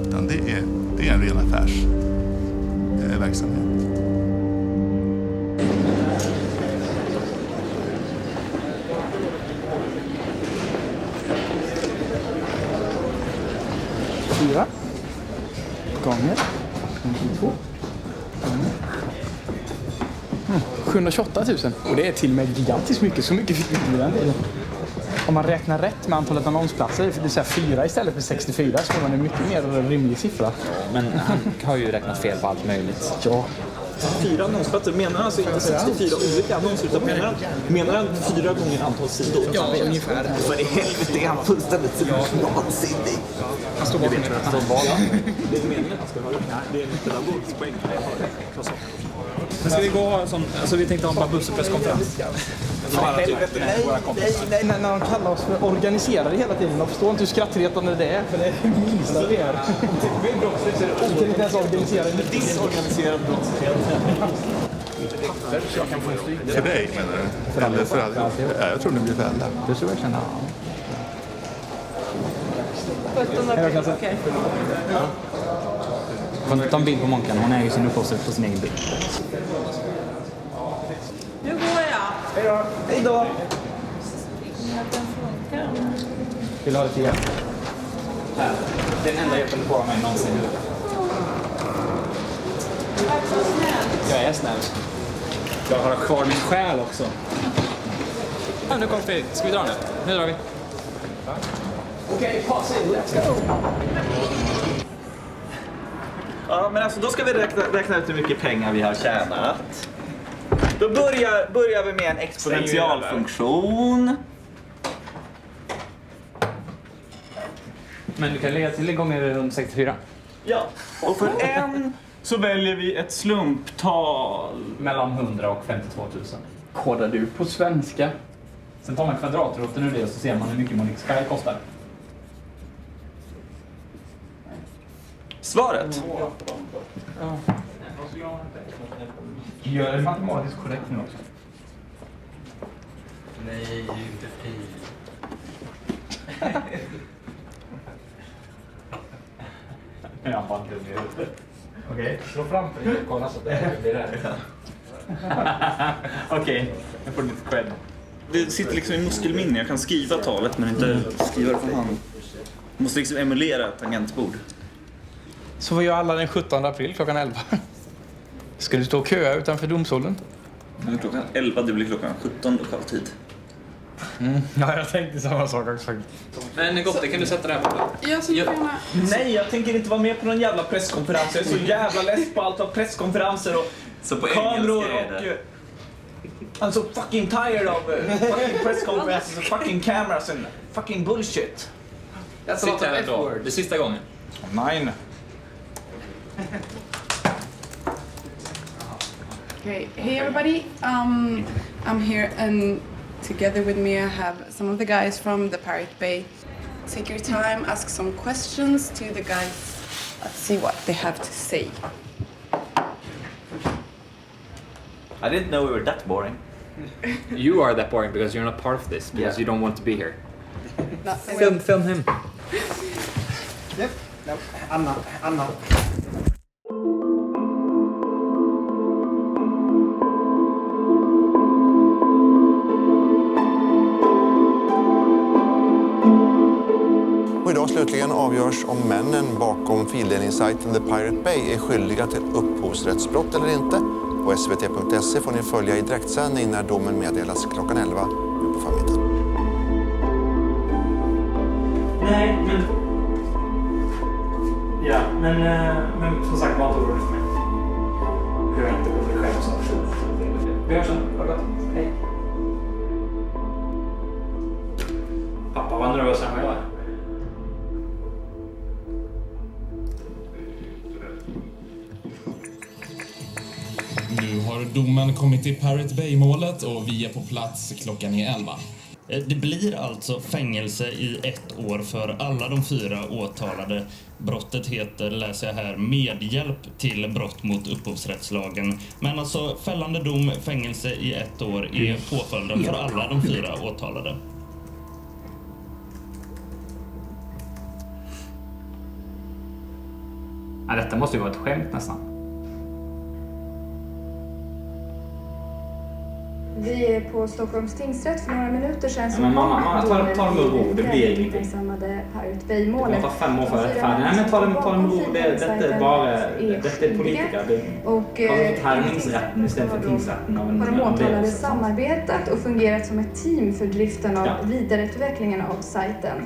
utan det är en ren affärsverksamhet. Gånger 52 728 000. Och det är till och med gigantiskt mycket. Så mycket fick vi inte den tiden. Om man räknar rätt med antalet annonsplatser, det vill säga 4 istället för 64, så får man en mycket mer rimlig siffra. Men han har ju räknat fel på allt möjligt. Ja. 4 annonsplatser, menar han alltså inte 64 olika annonser, utan menar han 4 gånger antal sidor? Ja, ungefär. För i helvete är han fullständigt vansinnig. Han står bakom det. Det är meningen att han ska höra det. Det är en pedagogisk poäng. Men ska vi gå och ha en sån, alltså vi tänkte ha en bara busspresskonferens. Nej, när de kallar oss för organiserade hela tiden. De förstår inte hur skrattretande det är, för det är det minsta det är. Det är brottsligt, så är det inte ens organiserade. Disorganiserad brottslighet. För dig menar du? Eller för alla? Ja, jag tror det blir för alla. Det tror jag verkligen. Okej. Får inte ta en bild på Månkan, hon äger sin upphovsrätt på sin egen bil. Nu går jag. Hej då! Vill du ha det till hjälp? Det är den enda hjälpen du får av mig någonsin. Jag är snäll. Jag har kvar min själ också. Ja, nu kommer Fredrik. Ska vi dra nu? Nu drar vi. Okej, pass in. Let's go! Ja, men alltså då ska vi räkna ut hur mycket pengar vi har tjänat. Då börjar vi med en exponentialfunktion. Men du kan lägga till gånger runt 64. Ja, och för en så väljer vi ett slumptal. Mellan 100 och 52 000. Kodar du på svenska? Sen tar man kvadratroten ur det och så ser man hur mycket Monix Sky kostar. Svaret? Ja. Gör det matematiskt korrekt nu också. Nej, inte fri. Jag bara inte med. Okej, slå framför dig och kolla så att det blir rätt. Okej, jag får lite cred. Det sitter liksom i muskelminne. Jag kan skriva talet men inte skriva det från hand. Jag måste liksom emulera ett tangentbord. Så vad gör alla den 17 april klockan 11? Ska du stå och köa utanför domstolen? Klockan 11, det blir klockan 17 lokal tid. Ja, jag tänkte samma sak också faktiskt. Men Gotte, kan du sätta det här på? Nej, jag tänker inte vara med på någon jävla presskonferens. Jag är så jävla less på allt av presskonferenser och så på kameror och... I'm so fucking tired of fucking press conferences and fucking cameras and fucking bullshit. That's a lot of F-word. Det är sista gången. Nej. Okay, hey everybody. I'm here and together with me I have some of the guys from the Pirate Bay. Take your time, ask some questions to the guys. Let's see what they have to say. I didn't know we were that boring. You are that boring because you're not part of this, because you don't want to be here. Film him. Yep. No, I'm not. slutligen avgörs om männen bakom fildelningssajten The Pirate Bay är skyldiga till upphovsrättsbrott eller inte. På svt.se får ni följa i direktsändning när domen meddelas klockan 11 på förmiddagen. Nej, men... Ja, men som sagt, var inte orolig för mig. Jag är inte orolig själv så. Vi hörs sen. Ha det gott. Hej. Pappa var nervös än vad jag är. Nu har domen kommit till Pirate Bay-målet och vi är på plats, klockan är 11. Det blir alltså fängelse i 1 år för alla de 4 åtalade. Brottet heter, läser jag här, medhjälp till brott mot upphovsrättslagen. Men alltså fällande dom, fängelse i 1 år är påföljden för alla de 4 åtalade. Ja, detta måste ju vara ett skämt nästan. Vi är på Stockholms tingsrätt för några minuter sedan. Ja, men mamma, ta dem med ro. Det blir ingenting. Pirate Bay-målet. Det kommer ta 5 år för att rättfärdiga. Nej, men ta dem med ro. Detta är politiker. Det är härningsrätten istället för tingsrätten. Har de åtalade samarbetat och fungerat som ett team för driften av vidareutvecklingen av sajten.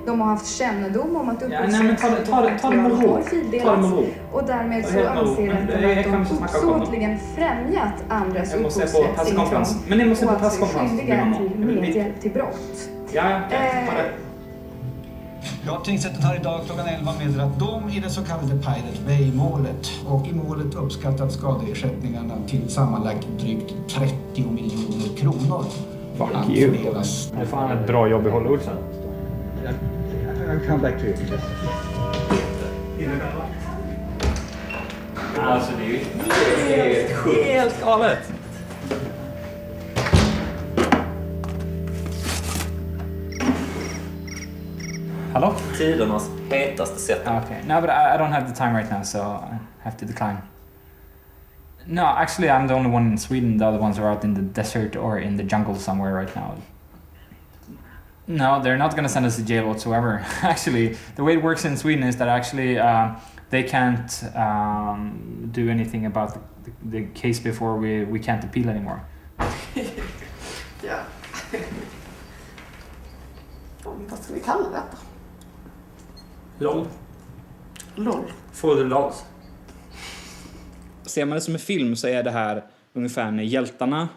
De har haft kännedom om att upphovsrättsmaterial har fildelats och därmed så anser rätten att de uppsåtligen främjat andras upphovsrättsintrång och alltså är skyldiga till medhjälp till brott. Ja, tingsrätten har idag klockan 11 meddelat dom i det så kallade Pirate Bay-målet. Och i målet uppskattat skadeersättningarna till sammanlagt drygt 30 miljoner kronor. Fuck you. Det är fan ett bra jobb i Hollywood sen. I'll come back to you. Alltså det är ju helt galet. Hello? Tidernas hetaste sätt. Okay. No, but I don't have the time right now, so I have to decline. No, actually I'm the only one in Sweden. The other ones are out in the desert or in the jungle somewhere right now. No, they're not going to send us to jail whatsoever. Actually, the way it works in Sweden is that actually they can't do anything about the case before we can't appeal anymore. Ja. Vad ska vi kalla detta? LOL. LOL. For the lols. Ser man det som en film så är det här ungefär när hjältarna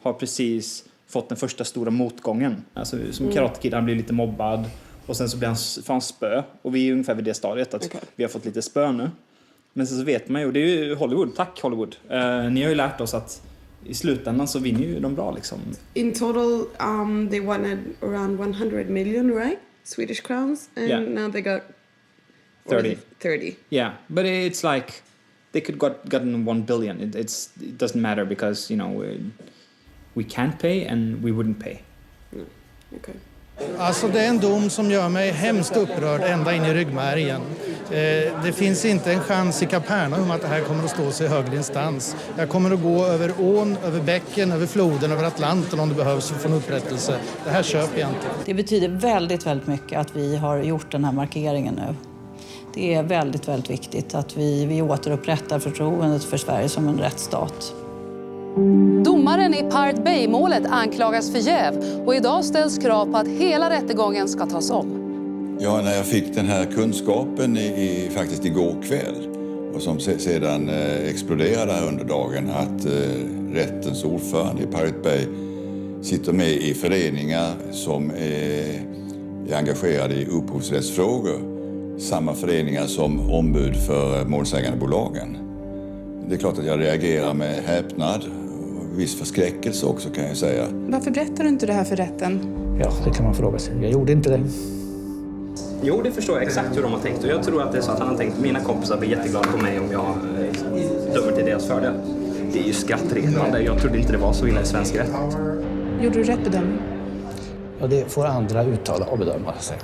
har precis fått den första stora motgången. Alltså som Karate Kid, han blir lite mobbad och sen så blir han spö. Och vi är ungefär vid det stadiet att vi har fått lite spö nu. Men sen så vet man ju, och det är ju Hollywood, tack Hollywood. Ni har ju lärt oss att i slutändan så vinner ju de bra liksom. In total they won around 100 million, right? Swedish crowns, and now they got 30. Yeah, but it's like they could gotten 1 billion. It doesn't matter because, you know, we can't pay and we wouldn't pay. Okay. Alltså det är en dom som gör mig hemskt upprörd ända in i ryggmärgen. Det finns inte en chans i Kapernaum att det här kommer att stå sig i högre instans. Jag kommer att gå över ån, över bäcken, över floden, över Atlanten om det behövs för att få en upprättelse. Det här köper jag inte. Det betyder väldigt, väldigt mycket att vi har gjort den här markeringen nu. Det är väldigt, väldigt viktigt att vi återupprättar förtroendet för Sverige som en rättsstat. Domaren i Pirate Bay-målet anklagas för jäv och idag ställs krav på att hela rättegången ska tas om. Ja, när jag fick den här kunskapen faktiskt igår kväll och som sedan exploderade här under dagen att rättens ordförande i Pirate Bay sitter med i föreningar som är engagerade i upphovsrättsfrågor. Samma föreningar som ombud för målsägandebolagen. Det är klart att jag reagerar med häpnad och viss förskräckelse också kan jag säga. Varför berättar du inte det här för rätten? Ja, det kan man fråga sig. Jag gjorde inte det. Jo, det förstår jag exakt hur de har tänkt. Och jag tror att det är så att han har tänkt att mina kompisar blir jätteglada på mig om jag dömer till deras fördel. Det är ju skrattretande. Jag trodde inte det var så illa i svensk rätt. Gjorde du rätt bedömning? Ja, det får andra uttala och bedöma sig.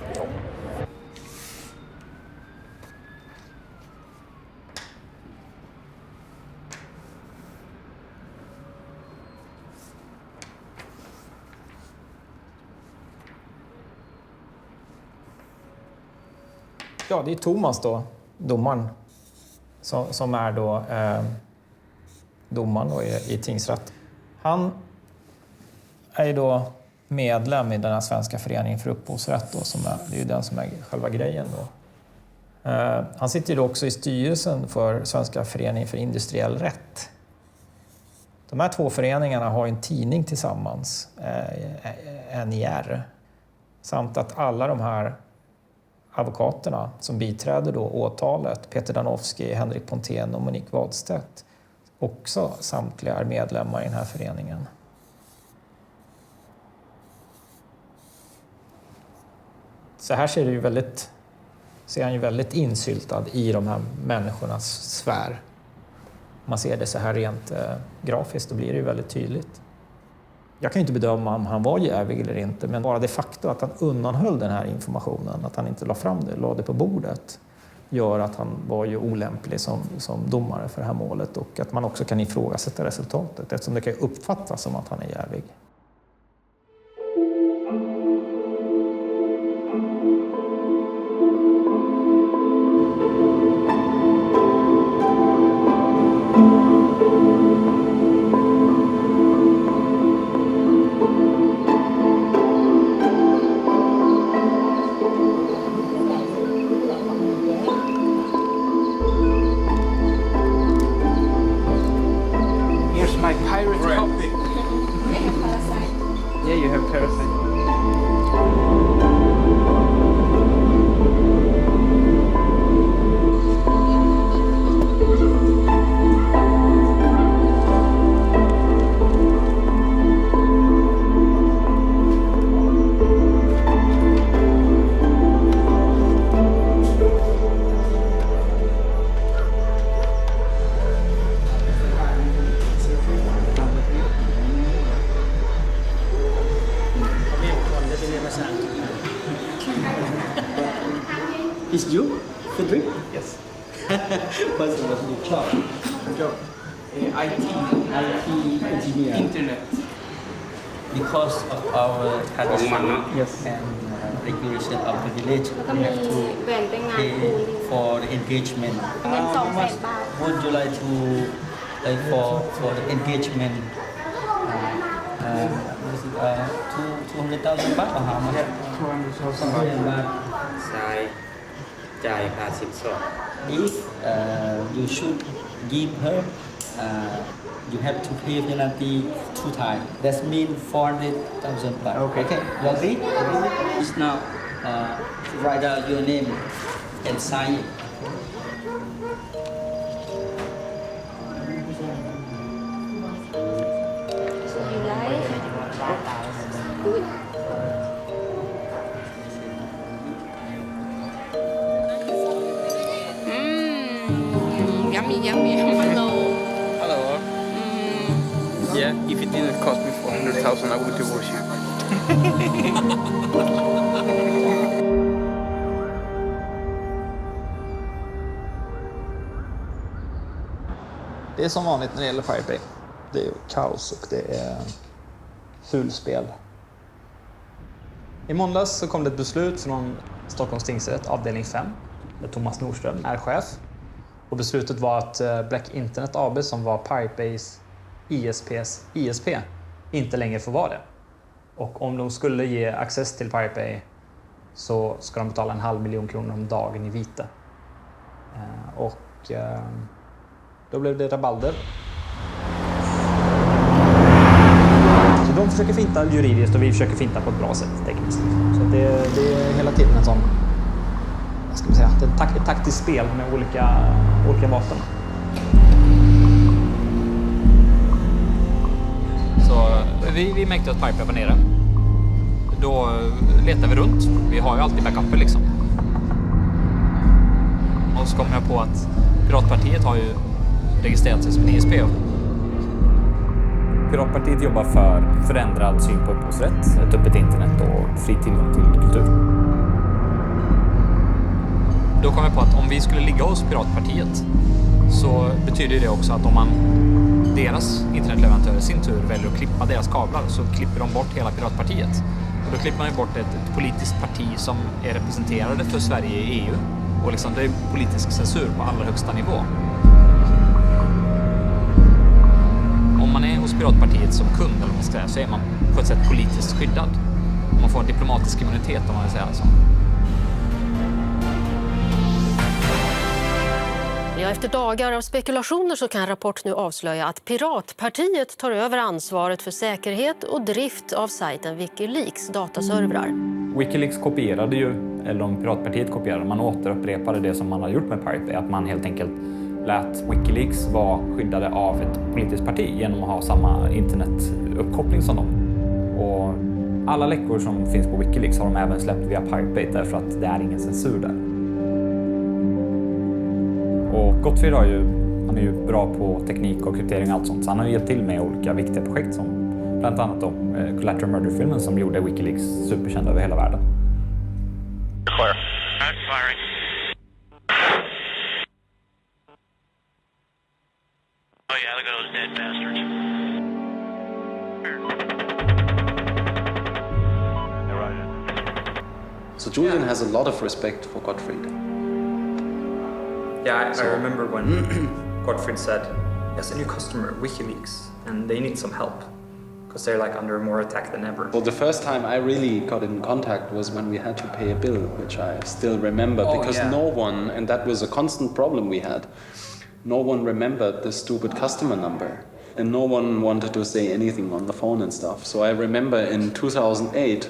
Ja, det är Thomas då, domaren, som är då domaren då i tingsrätt. Han är ju då medlem i den här Svenska föreningen för upphovsrätt då, det är ju den som är själva grejen då. Han sitter ju då också i styrelsen för Svenska föreningen för industriell rätt. De här två föreningarna har en tidning tillsammans, NIR, samt att alla de här advokaterna som biträder då åtalet, Peter Danowski, Henrik Pontén och Monique Wadstedt, också samtliga är medlemmar i den här föreningen. Så här ser han ju väldigt insyltad i de här människornas sfär. Om man ser det så här rent grafiskt, då blir det ju väldigt tydligt. Jag kan ju inte bedöma om han var jävig eller inte, men bara det faktum att han undanhöll den här informationen, att han inte la fram det, la det på bordet, gör att han var ju olämplig som domare för det här målet, och att man också kan ifrågasätta resultatet eftersom det kan uppfattas som att han är jävig. Is you the drink? Yes. What's your job? Job. IT engineer. Internet. Because of our tradition yes. and regulation of the village, we have to pay for the engagement. How much would you like to pay for the engagement? 200,000 baht or how much? 200,000 baht. จ่ายค่าสินสอด If you should give her you have to pay penalty 2 times. That means 400,000 baht. Okay. You agree? Just now write down your name and sign it. Yummy. Hello. Hello. Yeah, if it didn't cost me 400,000, I would divorce you. Det är som vanligt när det gäller Pirate Bay. Det är kaos och det är fulspel. I måndags så kom det ett beslut från Stockholms tingsrätt, avdelning 5, där Thomas Nordström är chef. Och beslutet var att Black Internet AB, som var Pirate Bays ISPs ISP, inte längre får vara det. Och om de skulle ge access till Pirate Bay så ska de betala 500 000 kronor om dagen i vite. Då blev det rabalder. Så de försöker finta juridiskt och vi försöker finta på ett bra sätt tekniskt. Så det är hela tiden en sån, vad ska man säga, ett taktiskt spel med olika vapen. Så vi märkte att Pirate var nere. Då letar vi runt. Vi har ju alltid backuper liksom. Och så kommer jag på att Piratpartiet har ju registrerat sig som en ISP. Piratpartiet jobbar för förändrad syn på upphovsrätt, ett öppet internet och fri tillgång till kultur. Då kom jag på att om vi skulle ligga hos Piratpartiet så betyder det också att om deras internetleverantörer i sin tur väljer att klippa deras kablar så klipper de bort hela Piratpartiet. Och då klipper man ju bort ett politiskt parti som är representerade för Sverige i EU Och liksom, det är politisk censur på allra högsta nivå. Om man är hos Piratpartiet som kund eller vad man ska säga, så är man på ett sätt politiskt skyddad. Man får en diplomatisk immunitet om man vill säga så. Ja, efter dagar av spekulationer så kan Rapport nu avslöja att Piratpartiet tar över ansvaret för säkerhet och drift av sajten Wikileaks dataservrar. Wikileaks kopierade ju, eller om Piratpartiet kopierade, man återupprepade det som man har gjort med Pirate Bay, att man helt enkelt lät Wikileaks vara skyddade av ett politiskt parti genom att ha samma internetuppkoppling som dem. Och alla läckor som finns på Wikileaks har de även släppt via Pirate Bay därför att det är ingen censur där. Och Gottfried han är ju bra på teknik och kryptering och allt sånt, så han har hjälpt till med olika viktiga projekt som bland annat då Collateral Murder-filmen som gjorde Wikileaks superkänd över hela världen. Clear. Not firing. Oh yeah, look at those dead bastards. So Julian has a lot of respect for Gottfried. Yeah, I remember when Gottfried said, yes, a new customer, WikiLeaks, and they need some help because they're like under more attack than ever. Well, the first time I really got in contact was when we had to pay a bill, which I still remember, because no one, and that was a constant problem we had, no one remembered the stupid customer number. And no one wanted to say anything on the phone and stuff. So I remember in 2008,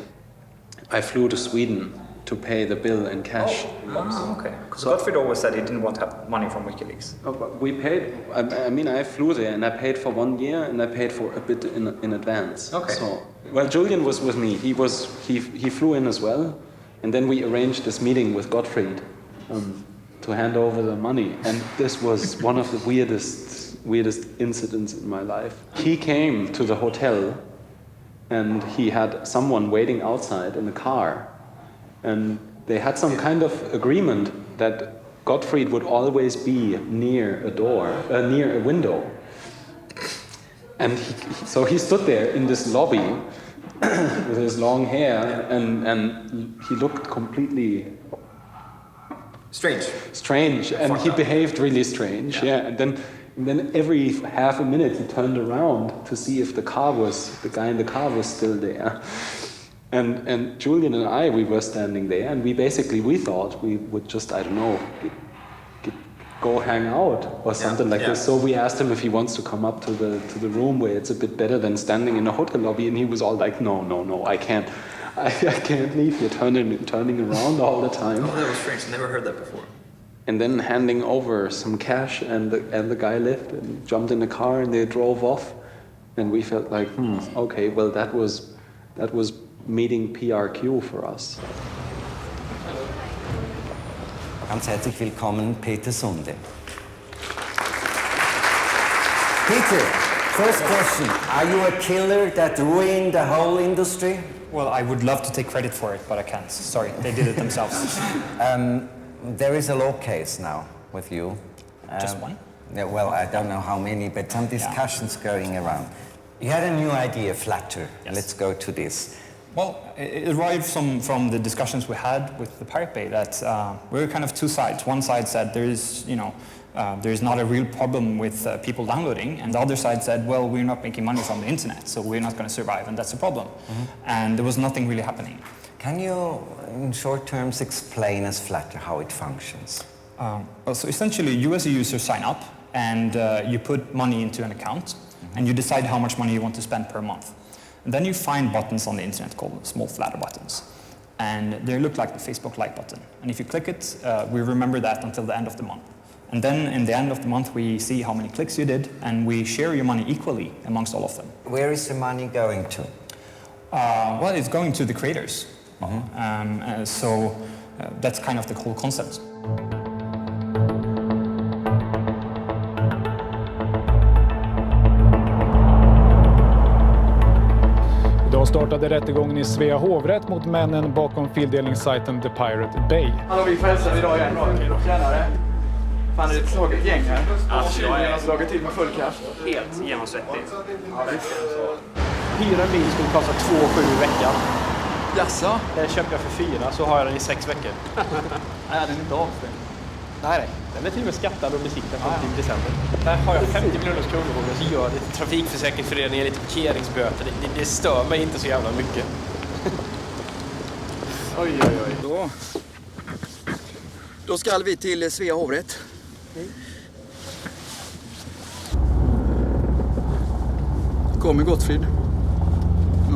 I flew to Sweden to pay the bill in cash. Okay. Because Gottfried always said he didn't want to have money from WikiLeaks. Oh, but we paid, I mean, I flew there and I paid for 1 year and I paid for a bit in advance. Okay. So, well, Julian was with me. He flew in as well. And then we arranged this meeting with Gottfried to hand over the money. And this was one of the weirdest incidents in my life. He came to the hotel and he had someone waiting outside in a car. And they had some kind of agreement that Gottfried would always be near a door, near a window. And so he stood there in this lobby with his long hair, and he looked completely strange, and he behaved really strange. Yeah, and then every half a minute he turned around to see if the guy in the car was still there. And Julian and I, we were standing there, and we thought we would just, I don't know, go hang out or something like this. So we asked him if he wants to come up to the room where it's a bit better than standing in a hotel lobby, and he was all like, no, I can't leave. You're turning around all the time. Oh, that was strange. Never heard that before. And then handing over some cash, and the guy left and jumped in the car, and they drove off, and we felt like, okay, well that was meeting PRQ for us. Ganz herzlich willkommen, Peter Sunde. Peter, first question. Are you a killer that ruined the whole industry? Well, I would love to take credit for it, but I can't. Sorry, they did it themselves. There is a law case now with you. Just one? Yeah, well, I don't know how many, but some discussions going around. You had a new idea, Flatter. Yes. Let's go to this. Well, it arrived from the discussions we had with the Pirate Bay that we were kind of two sides. One side said there is not a real problem with people downloading, and the other side said, well, we're not making money from the internet, so we're not going to survive, and that's a problem. Mm-hmm. And there was nothing really happening. Can you, in short terms, explain as Flatter how it functions? Well, so essentially, you as a user sign up, and you put money into an account, and you decide how much money you want to spend per month. And then you find buttons on the internet called small Flatter buttons. And they look like the Facebook like button. And if you click it, we remember that until the end of the month. And then in the end of the month, we see how many clicks you did, and we share your money equally amongst all of them. Where is the money going to? Well, it's going to the creators. So that's kind of the whole concept. Idag startade rättegången i Svea hovrätt mot männen bakom fildelningssajten The Pirate Bay. Hallå, vi får hälsa idag igen. Tjenare. Fan, är det ett slaget gäng här? Alltså, jag har slagit till med full kraft. Helt genomsvettig. Hyra en bil skulle kosta 2,7 i veckan. Jaså? Den köpte jag för 4, så har jag den i 6 veckor. Nej, den är inte avstängd. Nej. Den är till och med skattad och besiktad från december. Där har jag 50 miljoner kronor och så gör det Trafikförsäkringsföreningen, lite parkeringsböter. Det stör mig inte så jävla mycket. Oj. Då ska vi till Svea hovrätt. Kommer Gottfrid?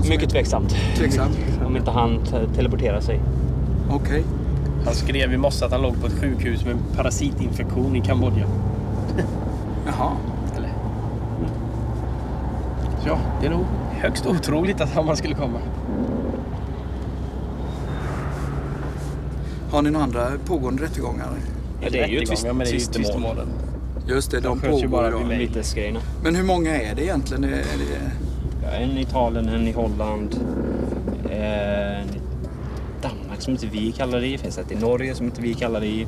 Mycket tveksamt. Om inte han teleporterar sig. Okej. Han skrev i morse att han låg på ett sjukhus med parasitinfektion i Kambodja. Jaha. Eller? Så ja, det är nog högst otroligt att han skulle komma. Har ni några andra pågående rättegångar? Ja, det är ju tvistemål. Just det, de pågår bara idag. vitesgrejerna. Men hur många är det egentligen? Ja, en i Italien, en i Holland. En i Danmark som inte vi kallar det i. Finns ett i Norge som inte vi kallar det i.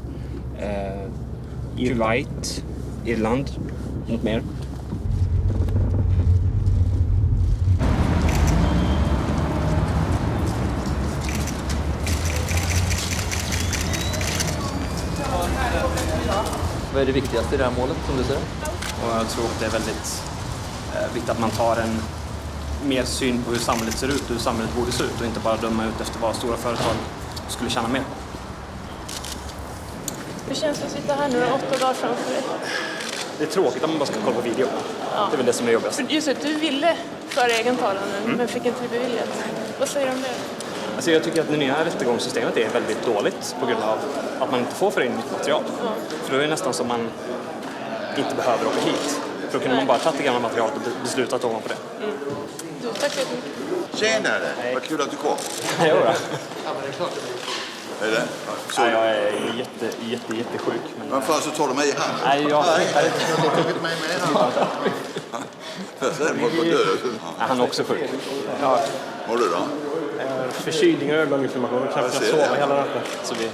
Irland. Något mer. Vad är det viktigaste i det här målet som du ser? Och jag tror att det är väldigt viktigt att man tar en mer syn på hur samhället ser ut och hur samhället borde se ut och inte bara döma ut efter vad stora företag skulle tjäna mer. Hur känns det att sitta här nu 8 dagar framför dig? Det är tråkigt att man bara ska kolla på video. Ja. Det är väl det som är jobbigast. Just det, du ville föra egen talan men fick inte det beviljat. Vad säger du om det? Alltså jag tycker att det nya rättegångssystemet är väldigt dåligt på grund av att man inte får föra in nytt material. Ja. För då är det nästan som man inte behöver åka hit. För då kunde man bara tagit det gamla materialet och beslutat ovanpå det. Du, tack för att du... Tjenare, vad kul att du kom. Jo då. Är det? Så jag är jättesjuk. Men... Varför så tar du mig i hand? Nej, jag har tagit mig med i hand. Han är också sjuk. Ja. Mår du då? Förkylning och ögoninflammation. Knappt jag sover hela natten. Så vi...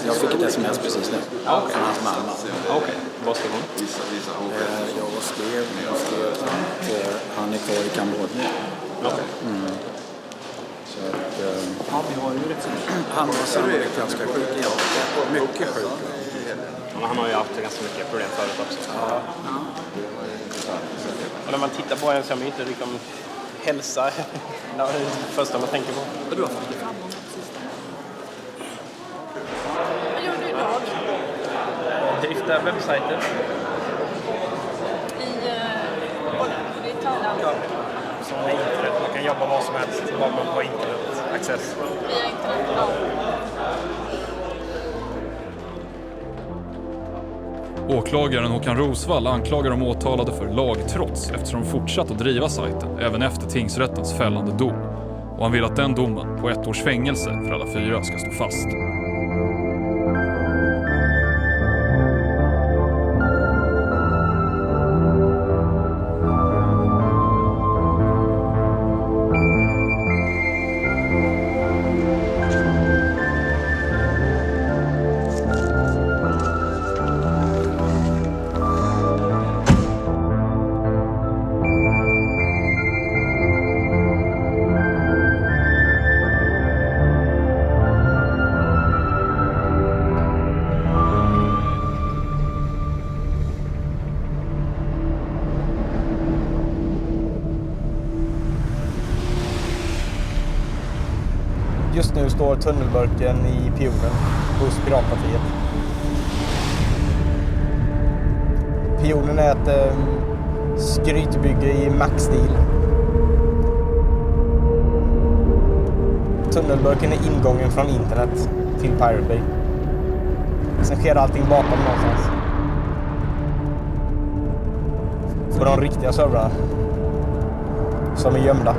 Jag fick ett sms precis nu. Okay. Från hans mamma. Okej. Vad skrev hon? Jag skrev att han är kvar i Kambodja. Okej. Så att... Ja, vi har ju rätt så mycket. Han var sannolikt ganska sjuk. Ja, mycket sjuk. Men han har ju haft ganska mycket problem förut också. Ja. Och när man tittar på en så är man inte liksom hälsa. Det är det första man tänker på. Och du har fått det fram. Vad gör du idag? Drifta webbsajten. I Thailand? Ja. Som är internet. Man kan jobba vad som helst. Bara man har internet-access. Via internet, ja. Åklagaren Håkan Rosvall anklagar de åtalade för lagtrots eftersom de fortsatt att driva sajten även efter tingsrättens fällande dom. Och han vill att den domen på 1 års fängelse för alla 4 ska stå fast. Just nu står tunnelburken i pionen hos Piratpartiet. Pionen är ett skrytbygge i Max-stil. Tunnelburken är ingången från internet till Pirate Bay. Sen sker allting bakom någonstans. På de riktiga servrarna som är gömda.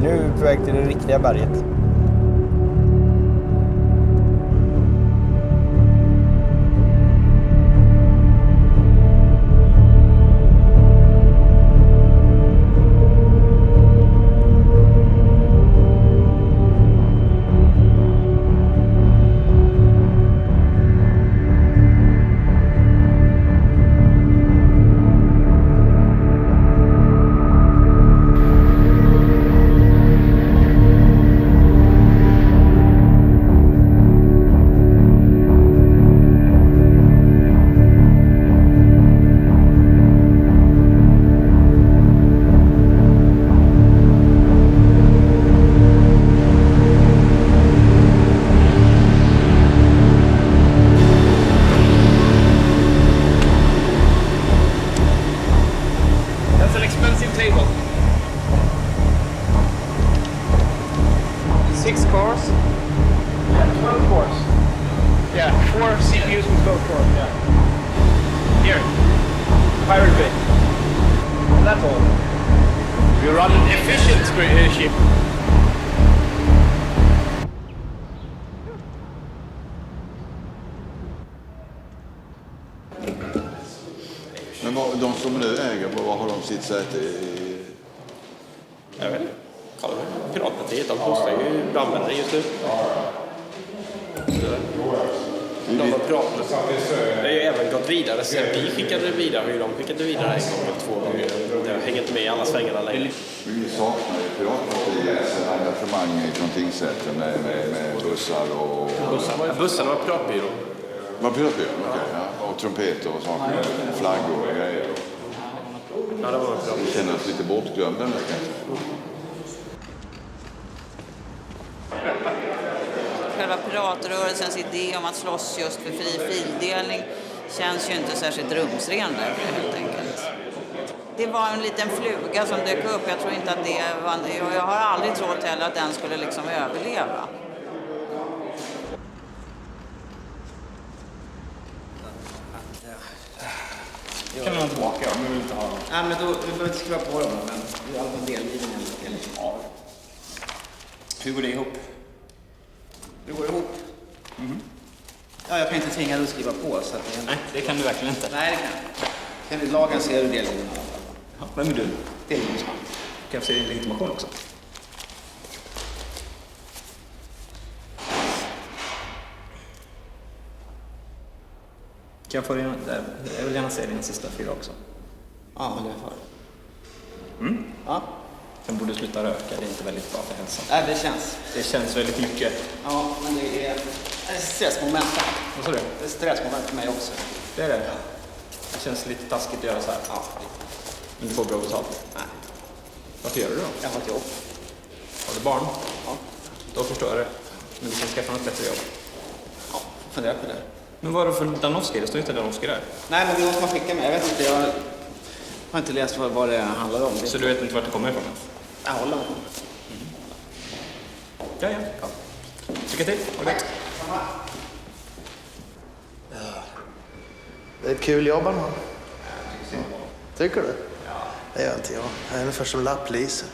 Nu är vi på väg till det riktiga berget. Here, Pirate Bay. That's all. We run an efficient ship. Men de som nu äger, vad har de sitt säte i? Jag vet inte. Kalla det Piratpartiet. De postar ju användare just nu. De har pratat. Det har ju även gått vidare. Sen vi skickade det vidare. Hur de skickade vidare en gång eller 2 gånger. Det hänger inte med i alla svängarna längre. Vi saknar ju Piratpartiets engagemang från tingsrätten med bussar och... Bussarna var piratbyrå. Var piratbyrå? Okej, ja. Och trumpeter och saker. Flaggor och grejer. Ja, det var piratbyrå. Vi känner oss lite bortglömda nu kanske. Själva piratrörelsens idé om att slåss just för fri fildelning känns ju inte särskilt rumsren längre helt enkelt. Det var en liten fluga som dök upp. Jag tror inte att det var... Jag har aldrig trott heller att den skulle liksom överleva. Kan man tillbaka om vi vill inte ha dem? Nej, men då vi behöver inte skriva på dem, men det är i alla fall delgivning eller av. Hur går det ihop? Det går ihop. Ja, jag kan inte tvinga dig att skriva på. Så att nej, det kan du verkligen inte. Nej, det kan jag. Enligt lagen ser du delgivning i alla fall. Ja, vem är du? Delgivningsman. Kan jag se din legitimation också? Kan jag få din... Jag vill gärna se dina sista 4 också. Ja, men det är för. Ja. Sen borde sluta röka, det är inte väldigt bra för hälsan. Nej, det känns väldigt mycket. Ja, men det är ett stressmoment här. Vad sa du? Det är ett stressmoment för mig också. Det är det? Ja. Det känns lite taskigt att göra så här. Ja. Men du får bra betalt? Nej. Varför gör du då? Jag har ett jobb. Har du barn? Ja. Då förstår jag det. Men du kan skaffa något bättre jobb. Ja, fundera på det. Men vad är det för Danovski? Det står inte Danovski där. Nej, men det är någon som har skickat mig. Jag vet inte, jag har inte läst vad det handlar om. Så du vet inte vart det kommer ifrån? Jag håller med. Ja. Lycka till. Det är ett kul jobb han har. Tycker du? Ja. Det gör inte jag. Jag är ungefär som lapplis.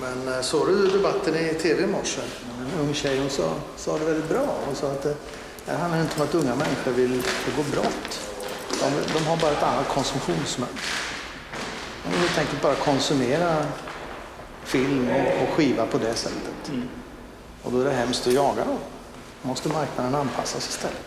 Men såg du debatten i tv i morse? En ung tjej, hon sa det väldigt bra. Hon sa att det handlar inte om att unga människor vill begå brott. De har bara ett annat konsumtionsmönster. De vill helt enkelt bara konsumera film och skiva på det sättet. Och då är det hemskt att jaga dem. Då måste marknaden anpassas istället.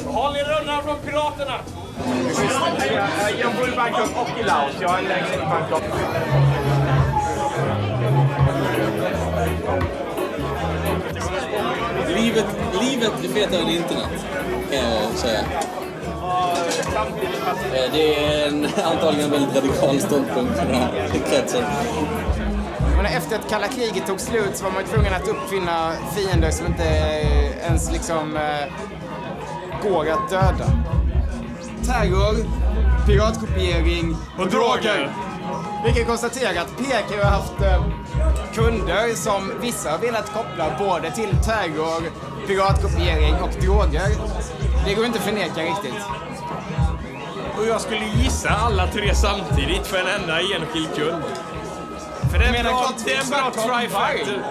Håll er undan från piraterna! Jag bor i Bangkok och i Laos. Jag har en lägenhet i Bangkok. Livet är fetare än internet, kan jag säga. Det är antagligen en väldigt radikal ståndpunkt för den här kretsen. Men efter att kalla kriget tog slut så var man tvungen att uppfinna fiender som inte ens liksom går att döda. Terror, piratkopiering och droger. Vi kan konstatera att PK har haft kunder som vissa har velat koppla både till terror, piratkopiering och droger. Det går inte att förneka riktigt. Och jag skulle gissa alla 3 samtidigt för en enda enskild kund. För det är en bra trifactor.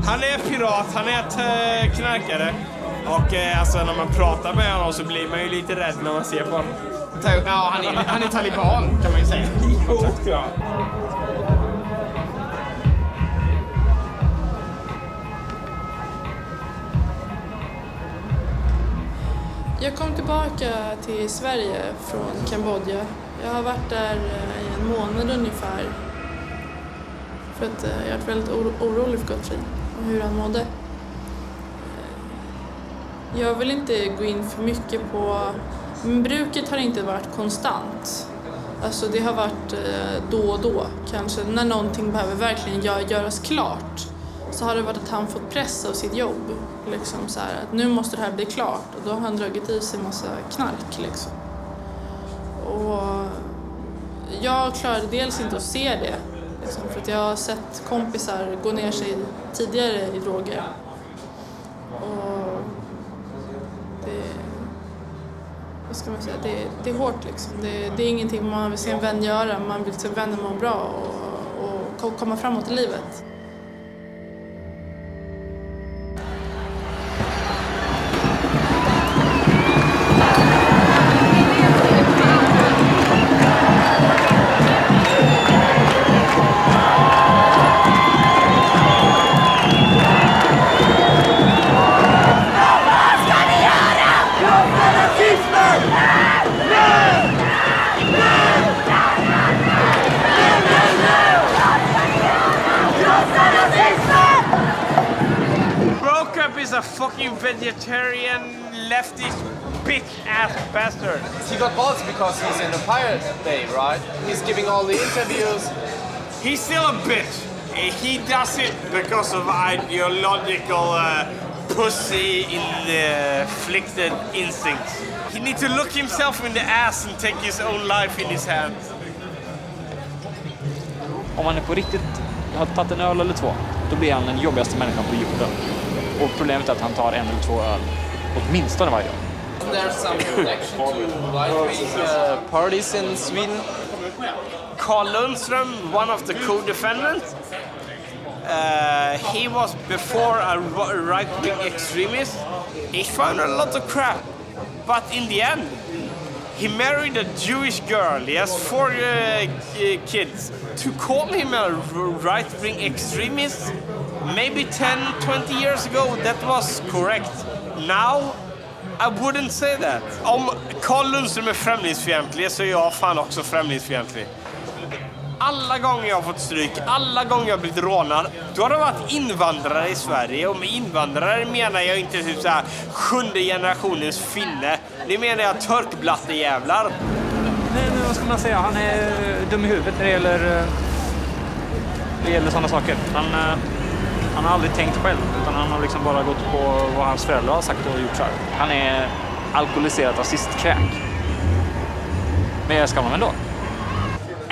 Han är pirat, han är knarkare. Och alltså när man pratar med honom så blir man ju lite rädd när man ser på honom. Ja, han är taliban kan man ju säga. Ja. Jag kom tillbaka till Sverige från Kambodja. Jag har varit där i en månad ungefär. För att jag har varit väldigt orolig för Gottfrid och hur han mådde. Jag vill inte gå in för mycket på... Men bruket har inte varit konstant. Alltså det har varit då och då kanske. När någonting behöver verkligen göras klart så har det varit att han fått press av sitt jobb. Liksom så här, att nu måste det här bli klart. Och då har han dragit i sig en massa knark liksom. Och jag klarade dels inte att se det. Liksom, för att jag har sett kompisar gå ner sig tidigare i droger. Och vad ska man säga, det är hårt liksom. Det är ingenting man vill se en vän göra. Man vill se vännen må bra och komma framåt i livet. Is a fucking vegetarian leftist bitch-ass bastard. He got balls because he's in the Pirate Bay, right? He's giving all the interviews. He's still a bitch. He does it because of ideological pussy-inflicted instincts. He needs to look himself in the ass and take his own life in his hands. Om man är på riktigt har tagit en öl eller två, då blir han den jobbigaste människan på jorden. Och problemet är att han tar en eller två öl åtminstone varje dag. There's some connection to right-wing parties in Sweden. Carl Lundström, one of the co-defendants, he was before a right-wing extremist. He found a lot of crap, but in the end, he married a Jewish girl. He has 4 kids. To call him a right-wing extremist, maybe 10-20 years ago, that was correct. Now, I wouldn't say that. Om Carl Lundström är främlingsfientlig så är jag fan också främlingsfientlig. Alla gånger jag har fått stryk, alla gånger jag har blivit rånad, då har det varit invandrare i Sverige. Och med invandrare menar jag inte typ såhär 7:e generationens finne. Det menar jag törkblattejävlar. Men vad ska man säga? Han är dum i huvudet när det gäller sådana saker. Han har aldrig tänkt själv, utan han har liksom bara gått på vad hans föräldrar har sagt och gjort så här. Han är alkoholiserad rasistkräk. Men jag ska man ändå.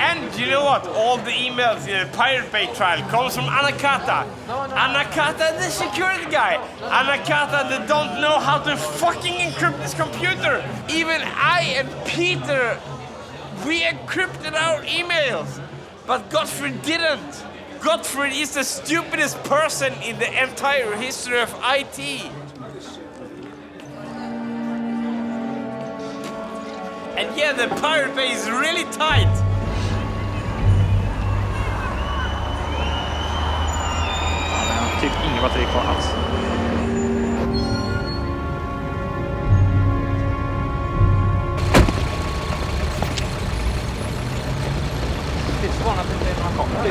And you know what? All the emails in the Pirate Bay trial comes from Anakata. Anakata, the security guy. Anakata, that don't know how to fucking encrypt this computer. Even I and Peter, we encrypted our emails. But Gottfried didn't. Gottfried is the stupidest person in the entire history of IT. And yeah, the Pirate Bay is really tight. Typ inga batteri kvar alls. Det är förvånande att det inte är några kameror i.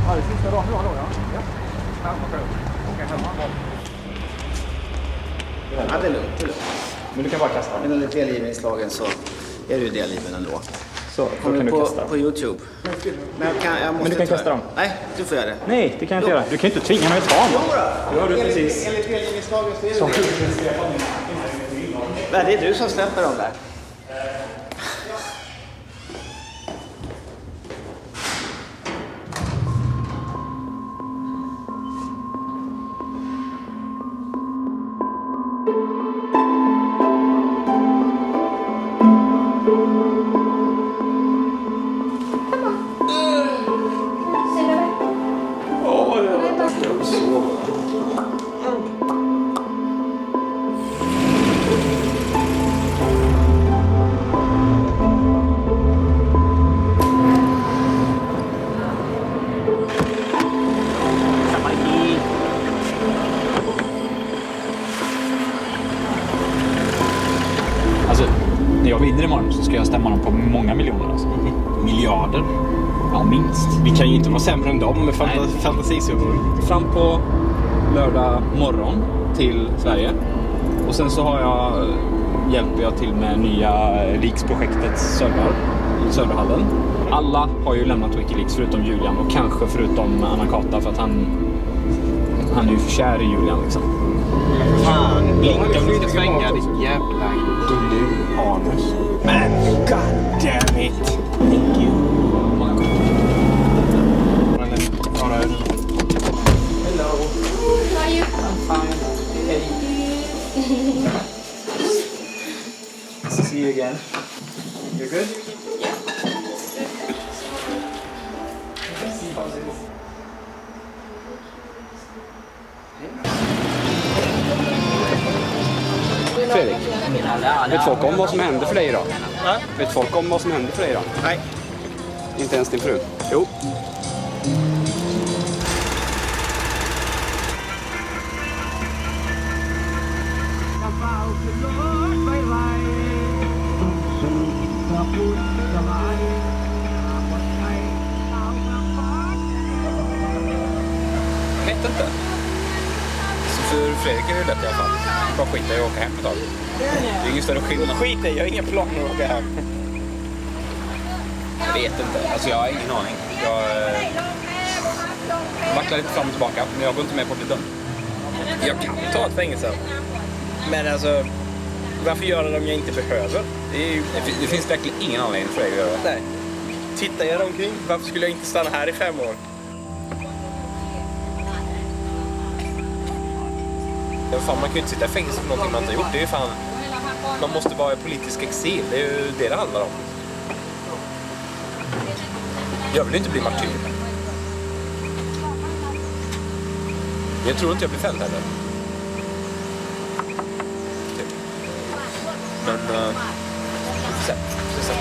Ja, det sista dagen då, ja. Ja, det är lugnt. Men du kan bara kasta. Men under delgivningslagen så är det ju delgiven ändå. Så kan du kasta. På YouTube. Men du kan kasta dem. Nej, du får göra det. Nej, det kan jag inte göra. Du kan inte tvinga mig att ta dem. Jo, du precis. Enligt delgivningslagen så är det. Nej, det är du som släpper dem där. När jag vinner imorgon så ska jag stämma dem på många miljoner. Alltså. Miljarder? Ja, minst. Vi kan ju inte vara sämre än dem med fantasisummor. Fram på lördag morgon till Sverige. Och sen så hjälper jag till med nya Leaks-projektets servrar i serverhallen. Alla har ju lämnat Wikileaks förutom Julian och kanske förutom Anakata för att han Han är ju för kär i Julian liksom. Fan, blinka om du ska svänga, ditt jävla gullu-anus. Men god damn it! Thank you. Hello. How are you? I'm fine. Hey. See you again. You're good? Fredrik, vet folk om vad som hände för dig idag? Vet folk om vad som hände för dig idag? Nej. Inte ens din fru? Jo. Jag vet inte. Så för Fredrik är det lätt i alla fall. Bara skita i att åka hem ett tag. Det är ingen större skillnad. Skit i, jag har inga planer att åka hem. Jag vet inte. Alltså jag har ingen aning. Jag vacklar lite fram och tillbaka. Men jag går inte med på att bli dömd. Jag kan ta ett fängelse. Men alltså, varför göra det om jag inte behöver? Det finns verkligen ingen anledning för dig att göra det. Nej. Titta er omkring. Varför skulle jag inte stanna här i 5 år? Ja, fan, man kan ju inte sitta i fängelse för någonting man inte har gjort. Det är ju fan... Man måste vara i politisk exil. Det är ju det handlar om. Jag vill ju inte bli martyr. Jag tror inte jag blir fälld heller. Men... vi får se.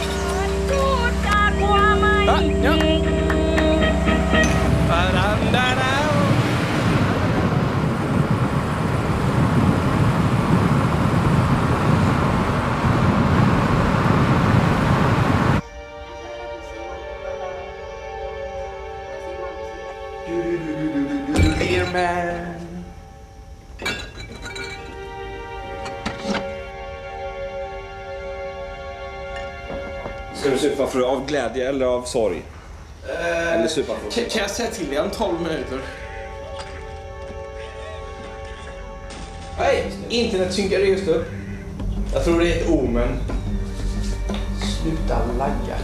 Dear man. Ska du supa av glädje eller av sorg? Eller supa för... Kan jag säga till dig om 12 minuter? Nej, internet synkade just upp. Jag tror det är ett omen. Sluta lagga.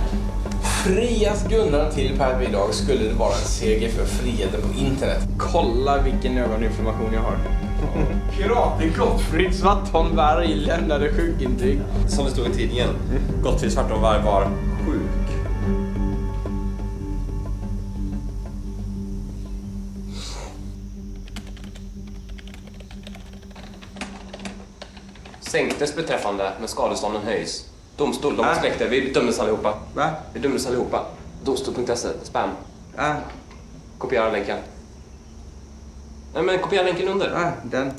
Frias Gunnar till Per idag skulle det vara en seger för friheten på internet. Kolla vilken ögoninflammation jag har. Piraten Gottfrid Svartholm Varg lämnade sjukintyg. Som det stod i tidningen. Gottfrid Svartholm Varg var sjuk. Sänktes beträffande, men skadestånden höjs. Domstol, de aspekter, vi dömdes allihopa. Va? Vi dömdes allihopa. Domstol.se, spam. Kopiera länken. Nej men kopiera länken under. Den.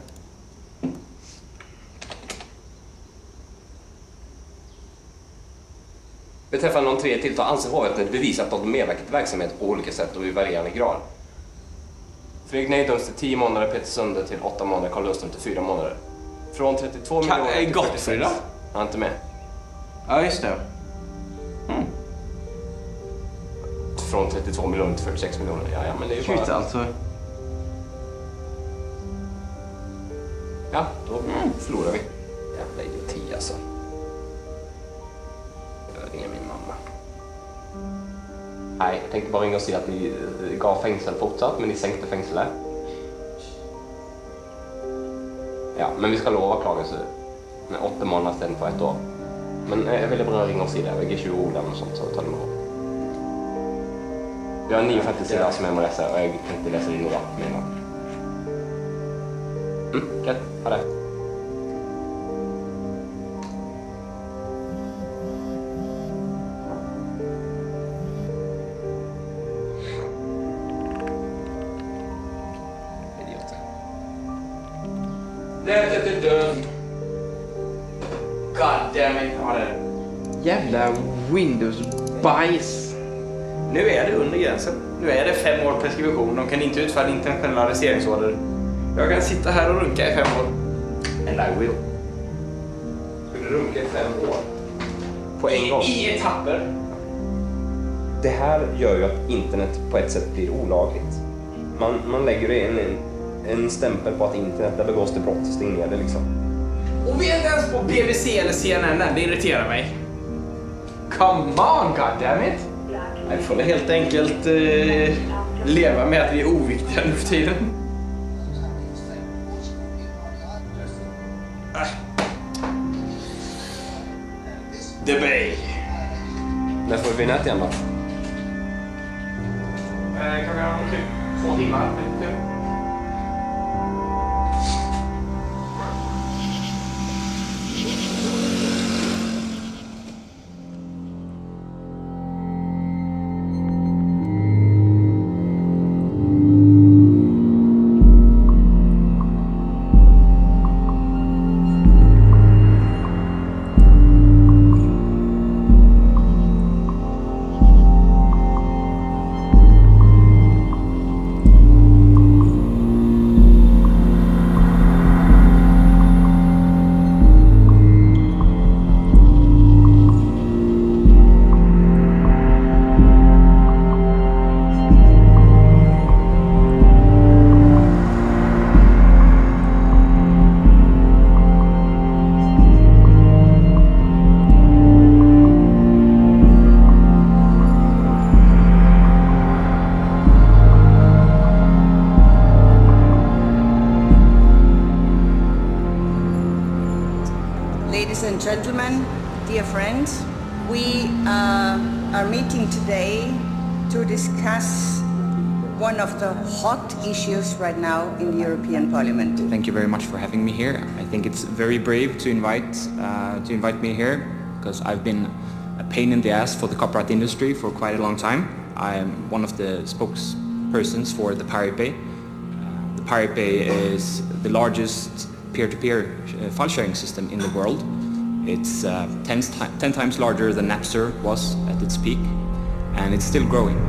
Beträffande de 3 tilltal anser hovrätten bevisat att de medverkat i verksamhet på olika sätt och i varierande grad. Fredrik Ney döms till 10 månader, Peter Sunde till 8 månader, Carl Lundström till 4 månader. Från 32 miljoner till 46. Han är inte med. Ja, just det. Från 32 miljoner till 46 miljoner. Ja, men det är ju bara... Shit, alltså. Ja, då förlorar vi. Jävla idioti alltså. Jag ringer min mamma. Nej, jag tänkte bara ringa och säga att ni gav fängsel fortsatt, men ni sänkte fängelset. Ja, men vi ska lova klagelse med 8 månader istället för 1 år. Men jag ville bara ringa och säga det. Jag är 20 ord och sånt, så ta det med ro. Jag har 950 sidor som jag må läsa och jag tänkte läsa in några menar. Okej, ha det. God damn it. Ja, det. Jävla Windows-bajs. Nu är det under gränsen. Nu är det 5 år preskription. De kan inte utfärda internationella arresteringsorder. Jag kan sitta här och runka i 5 år. And I will. Skulle du runka i 5 år? På en gång? I etapper. Det här gör ju att internet på ett sätt blir olagligt. Man lägger det i en stämpel på att internet, där begås det brott, stäng ner det liksom. Och vi är inte ens på BBC eller CNN, det irriterar mig. Come on, goddammit! Jag får helt enkelt leva med att vi är oviktiga nu för tiden. The Bay. När får vi nät igen då? Klockan typ 2 timmar. Ladies and gentlemen, dear friends, we are meeting today to discuss one of the hot issues right now in the European Parliament. Thank you very much for having me here. I think it's very brave to invite me here because I've been a pain in the ass for the copyright industry for quite a long time. I am one of the spokespersons for the Pirate Bay. The Pirate Bay is the largest peer-to-peer file sharing system in the world. It's 10 times larger than Napster was at its peak, and it's still growing.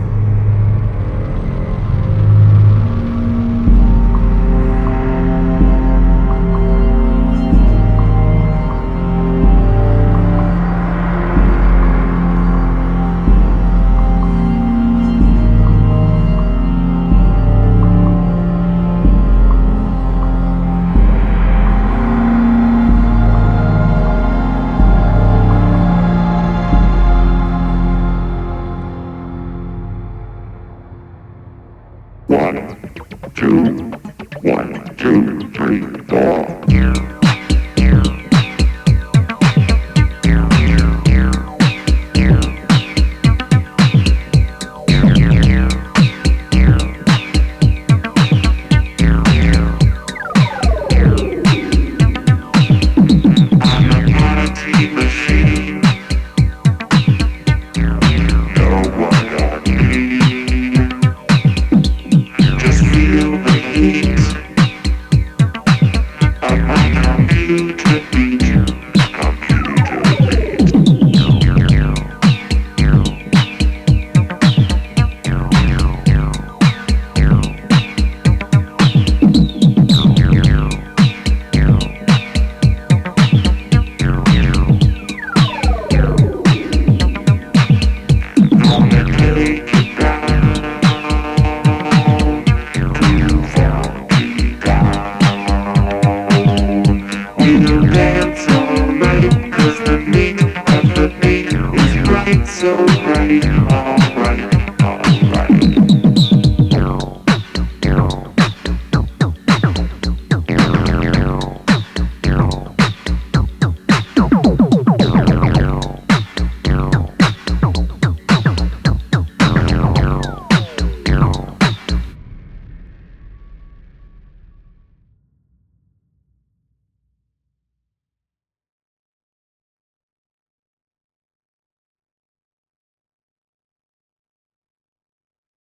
So bright.